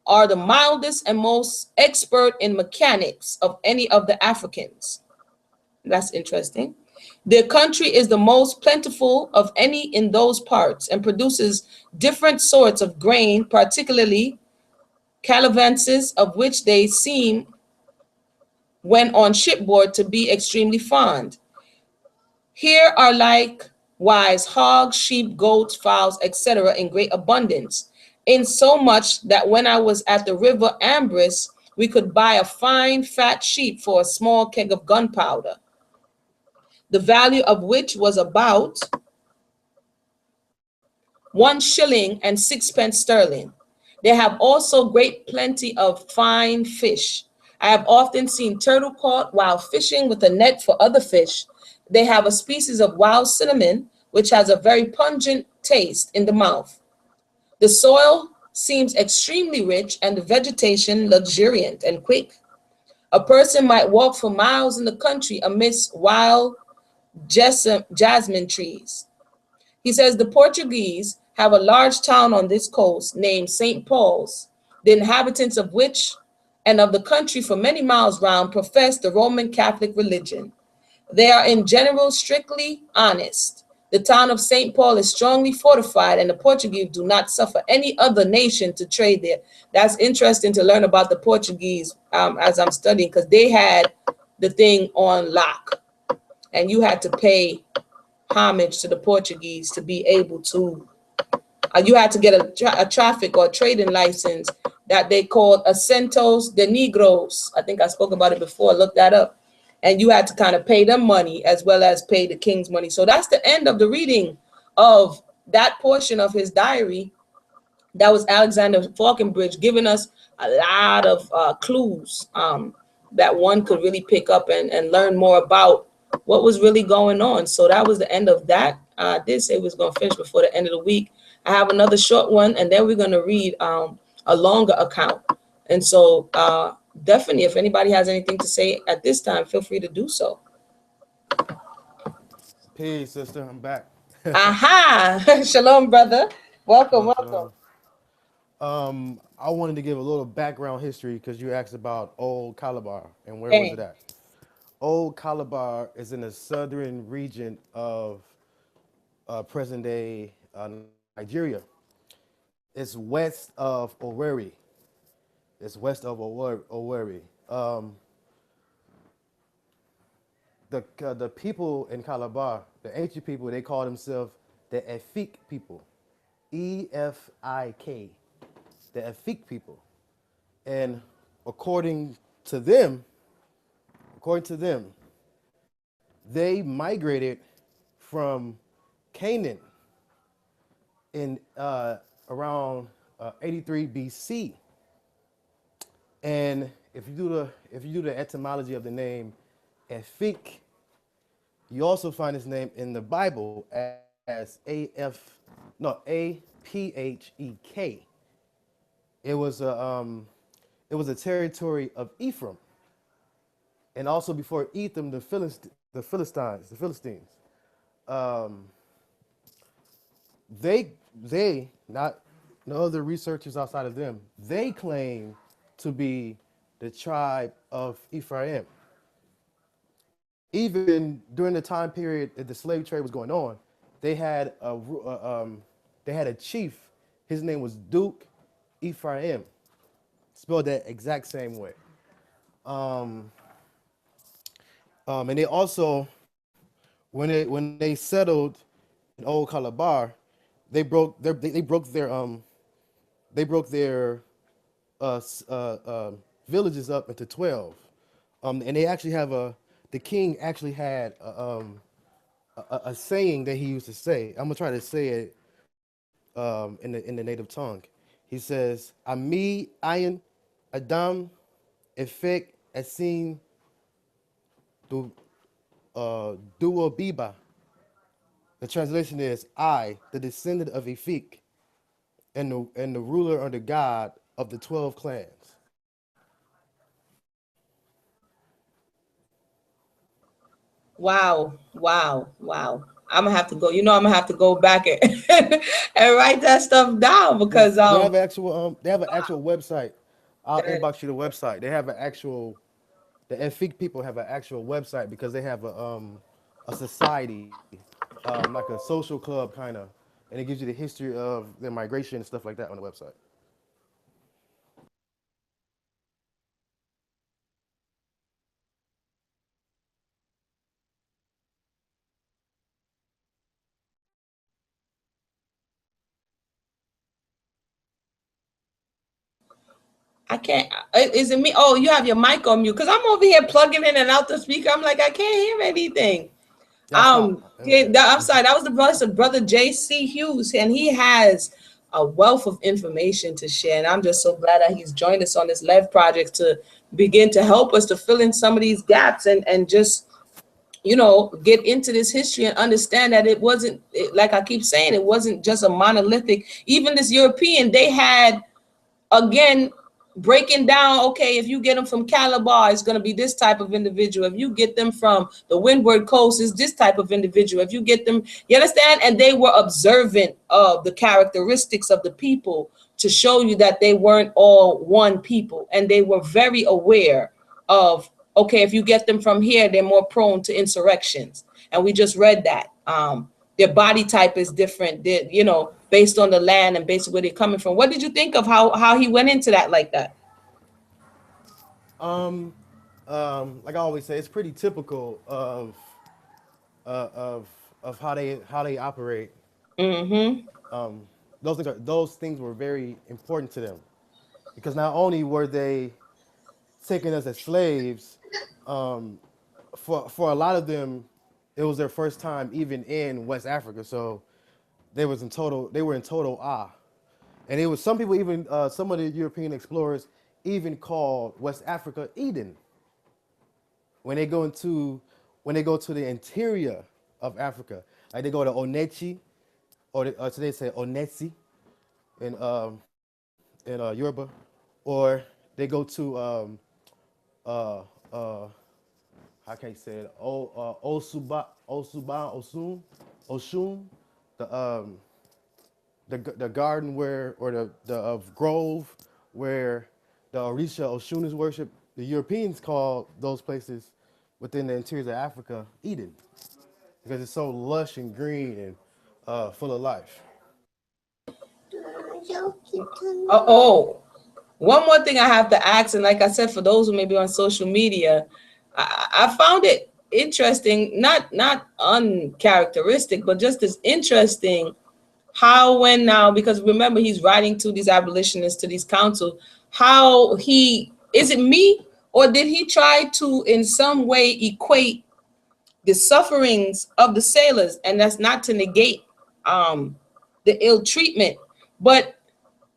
are the mildest and most expert in mechanics of any of the Africans. That's interesting. Their country is the most plentiful of any in those parts and produces different sorts of grain, particularly calavances, of which they seem, when on shipboard, to be extremely fond. Here are likewise hogs, sheep, goats, fowls, etc. in great abundance, in so much that when I was at the river Ambris, we could buy a fine fat sheep for a small keg of gunpowder, the value of which was about 1 shilling and 6 pence sterling. They have also great plenty of fine fish. I have often seen turtle caught while fishing with a net for other fish. They have a species of wild cinnamon, which has a very pungent taste in the mouth. The soil seems extremely rich and the vegetation luxuriant and quick. A person might walk for miles in the country amidst wild jasmine trees. He says the Portuguese have a large town on this coast named St. Paul's, the inhabitants of which and of the country for many miles round profess the Roman Catholic religion. They are in general strictly honest. The town of St. Paul is strongly fortified, and the Portuguese do not suffer any other nation to trade there. That's interesting to learn about the Portuguese as I'm studying, because they had the thing on lock, and you had to pay homage to the Portuguese to be able to, you had to get a traffic or trading license that they called Acentos de Negros. I think I spoke about it before, look that up. And you had to kind of pay them money as well as pay the king's money. So that's the end of the reading of that portion of his diary. That was Alexander Falconbridge giving us a lot of clues that one could really pick up and learn more about what was really going on. So that was the end of that. I did say we was going to finish before the end of the week. I have another short one, and then we're going to read a longer account. And so definitely, if anybody has anything to say at this time, feel free to do so. Peace, sister. I'm back. Aha! Shalom, brother. Welcome, Shalom, welcome. shalom. I wanted to give a little background history because you asked about Old Kalabaw and where was it Okay. at. Old Kalabaw is in the southern region of present-day Nigeria. It's west of Owerri. It's west of Owerri. The people in Kalabaw, the ancient people, they call themselves the Efik people, EFIK, the Efik people, and according to them, they migrated from Canaan in around 83 BC. And if you do the etymology of the name Efik, you also find his name in the Bible as APHEK. It was a territory of Ephraim, and also before Ephraim, the Philistines. Um, they not no other researchers outside of them. They claim to be the tribe of Ephraim. Even during the time period that the slave trade was going on, they had a chief. His name was Duke Ephraim, spelled that exact same way. And they also, when they settled in Old Kalabaw, they broke their villages up into 12. And they actually have the king actually had a saying that he used to say. I'm gonna try to say it in the native tongue. He says, "Ami ayin Adam efek esin du duo biba." The translation is, "I, the descendant of Efik, and the ruler or the god of the 12 clans." Wow, wow, wow. I'm gonna have to go. I'm gonna have to go back and and write that stuff down because They have an actual website. I'll that- inbox you the website. They have an actual the Efik people have an actual website because they have a society, like a social club kind of, and it gives you the history of their migration and stuff like that on the website. I can't. Is it me? Oh, you have your mic on mute because I'm over here plugging in and out the speaker. I'm like, I can't hear anything. Y'all stop. Yeah, I'm sorry. That was the voice of Brother J.C. Hughes, and he has a wealth of information to share. And I'm just so glad that he's joined us on this Lev project to begin to help us to fill in some of these gaps and just get into this history and understand that it wasn't like I keep saying, it wasn't just a monolithic. Even this European, they had again breaking down, okay, if you get them from Kalabaw, it's going to be this type of individual. If you get them from the Windward coast, it's this type of individual. If you get them, you understand? And they were observant of the characteristics of the people to show you that they weren't all one people. And they were very aware of, okay, if you get them from here, they're more prone to insurrections. And we just read that. Their body type is different, based on the land and based on where they're coming from. What did you think of how he went into that like that? Like I always say, it's pretty typical of how they operate. Mm-hmm. Those things were very important to them because not only were they taking us as slaves, for a lot of them, it was their first time even in West Africa, so they were in total awe. And it was some people even some of the European explorers even called West Africa Eden. When they go to the interior of Africa, like they go to Onechi, or today say Onetsi in Yoruba, or they go to uh, uh, how can you say it? Oshun, the the garden where, or the of Grove, where the Orisha Oshun is worshipped. The Europeans call those places within the interior of Africa Eden because it's so lush and green and full of life. Oh, one more thing I have to ask, and like I said, for those who may be on social media, I found it interesting, not uncharacteristic, but just as interesting how when now, because remember he's writing to these abolitionists, to these council, how he, is it me, or did he try to in some way equate the sufferings of the sailors? And that's not to negate the ill treatment, but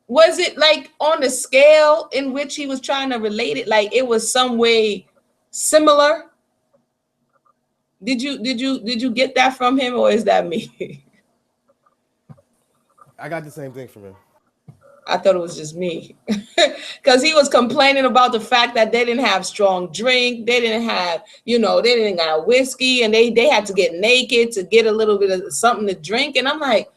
was it like on the scale in which he was trying to relate it, like it was some way similar? Did you get that from him, or is that me? I got the same thing from him. I thought it was just me, because he was complaining about the fact that they didn't have strong drink, they didn't have, they didn't got whiskey, and they had to get naked to get a little bit of something to drink. And I'm like,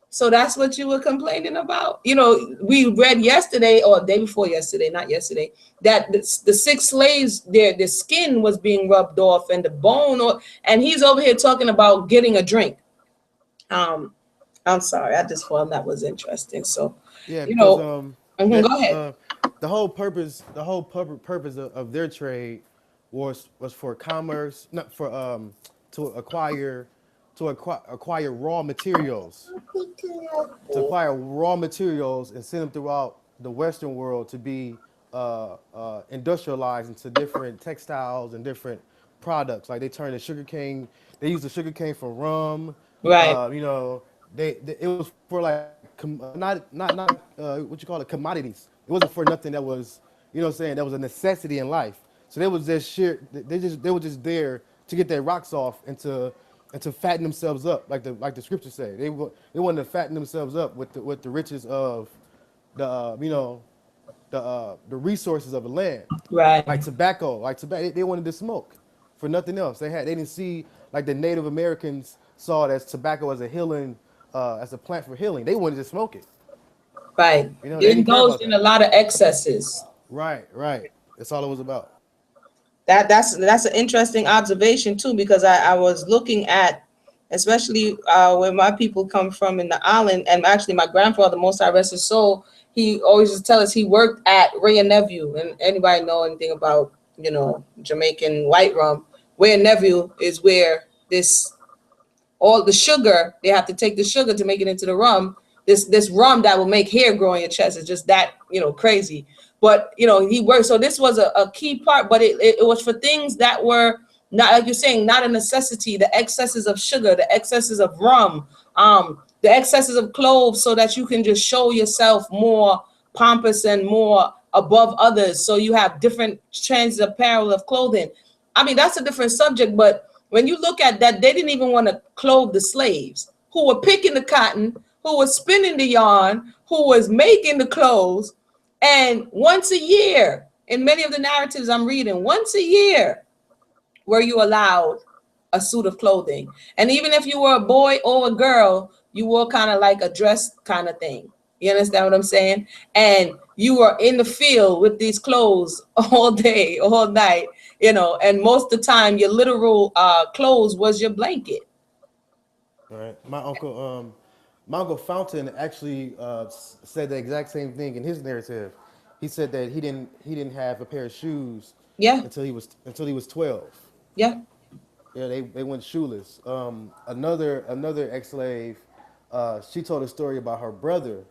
so that's what you were complaining about? We read yesterday, or day before yesterday, not yesterday, that the six slaves, their skin was being rubbed off and the bone, and he's over here talking about getting a drink. I'm sorry, I just found that was interesting. So, Yeah, because go ahead. The whole purpose of their trade was for commerce, not for to acquire raw materials, and send them throughout the Western world to be industrialized into different textiles and different products. Like they turned the sugarcane, they used the sugarcane for rum. Right. It was for like not what you call it, commodities. It wasn't for nothing that was, that was a necessity in life. So they was just they were just there to get their rocks off and to fatten themselves up, like the scriptures say. They wanted to fatten themselves up with the riches of the the resources of the land. Right. Like tobacco. They wanted to smoke for nothing else. They didn't see, like the Native Americans saw it as tobacco as a healing, as a plant for healing. They wanted to smoke it. Right. They It didn't care about indulged in a lot of excesses. Right. That's all it was about. That's an interesting observation too, because I was looking at, especially where my people come from in the island, and actually my grandfather, most I rest his soul, he always used to tell us he worked at Ray and Nephew. And anybody know anything about Jamaican white rum? Ray and Nephew is where all the sugar, they have to take the sugar to make it into the rum. This rum that will make hair grow on your chest is just that crazy. But he worked, so this was a key part, but it was for things that were not, like you're saying, not a necessity. The excesses of sugar, the excesses of rum, the excesses of clothes, so that you can just show yourself more pompous and more above others. So you have different trends of apparel, of clothing. I mean, that's a different subject, but when you look at that, they didn't even want to clothe the slaves who were picking the cotton, who was spinning the yarn, who was making the clothes. And once a year, in many of the narratives I'm reading, once a year were you allowed a suit of clothing. And even if you were a boy or a girl, you wore kind of like a dress kind of thing. You understand what I'm saying? And you were in the field with these clothes all day, all night, and most of the time your literal clothes was your blanket. All right. My uncle Fountain actually said the exact same thing in his narrative. He said that he didn't have a pair of shoes Yeah. until he was 12. Yeah. Yeah, they went shoeless. Another ex-slave, she told a story about her brother,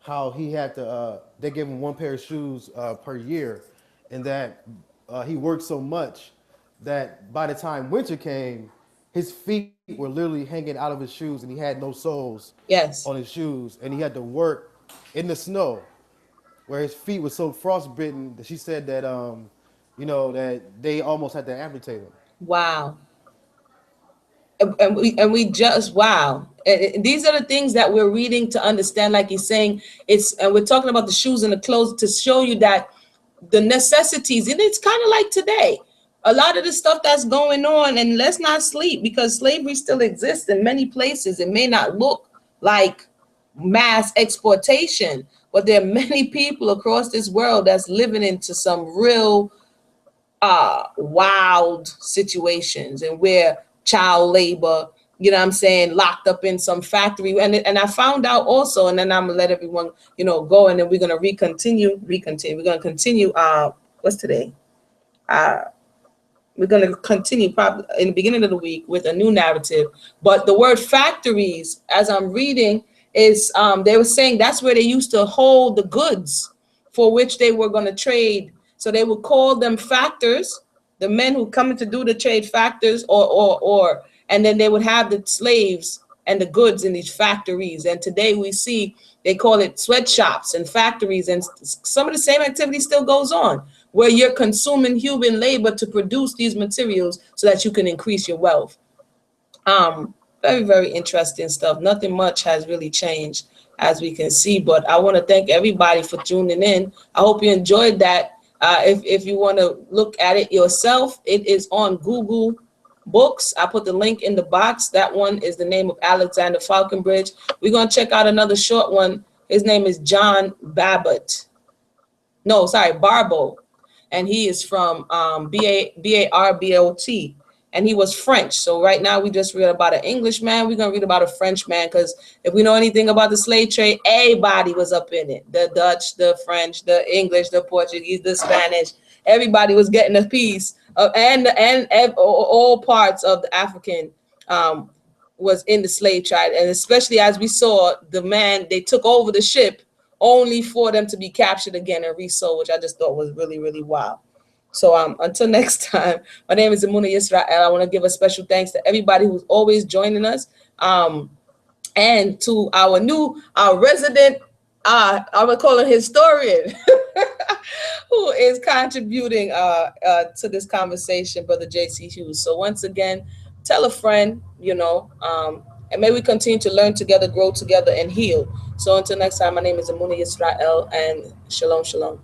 how he had to. They gave him one pair of shoes per year, and that he worked so much that by the time winter came, his feet were literally hanging out of his shoes, and he had no soles Yes. on his shoes, and he had to work in the snow, where his feet were so frostbitten that she said that that they almost had to amputate him. Wow. And we just, wow. And these are the things that we're reading to understand, like he's saying. And we're talking about the shoes and the clothes to show you that the necessities, and it's kind of like today, a lot of the stuff that's going on. And let's not sleep, because slavery still exists in many places. It may not look like mass exportation, but there are many people across this world that's living into some real wild situations, and where child labor, what I'm saying, locked up in some factory. And I found out also, and then I'm gonna let everyone go, and then we're gonna continue. We're gonna continue what's today, we're going to continue probably in the beginning of the week with a new narrative. But the word factories, as I'm reading, is they were saying that's where they used to hold the goods for which they were going to trade. So they would call them factors, the men who come in to do the trade, factors, or and then they would have the slaves and the goods in these factories. And today we see they call it sweatshops and factories, and some of the same activity still goes on, where you're consuming human labor to produce these materials so that you can increase your wealth. Very, very interesting stuff. Nothing much has really changed, as we can see, but I want to thank everybody for tuning in. I hope you enjoyed that. If you want to look at it yourself, it is on Google Books. I put the link in the box. That one is the name of Alexander Falconbridge. We're going to check out another short one. His name is John Babbitt. No, sorry, Barbeau. And he is from Barbot. And he was French. So right now we just read about an English man. We're going to read about a French man, because if we know anything about the slave trade, everybody was up in it. The Dutch, the French, the English, the Portuguese, the Spanish. Everybody was getting a piece of, and all parts of the African was in the slave trade. And especially as we saw, the man, they took over the ship only for them to be captured again and resold, which I just thought was really, really wild. So until next time, my name is Amuna Yisrael. I want to give a special thanks to everybody who's always joining us, and to our resident, I'm gonna call it historian, who is contributing to this conversation, Brother J.C. Hughes. So once again, tell a friend, and may we continue to learn together, grow together, and heal. So until next time, my name is Amuna Yisrael, and shalom, shalom.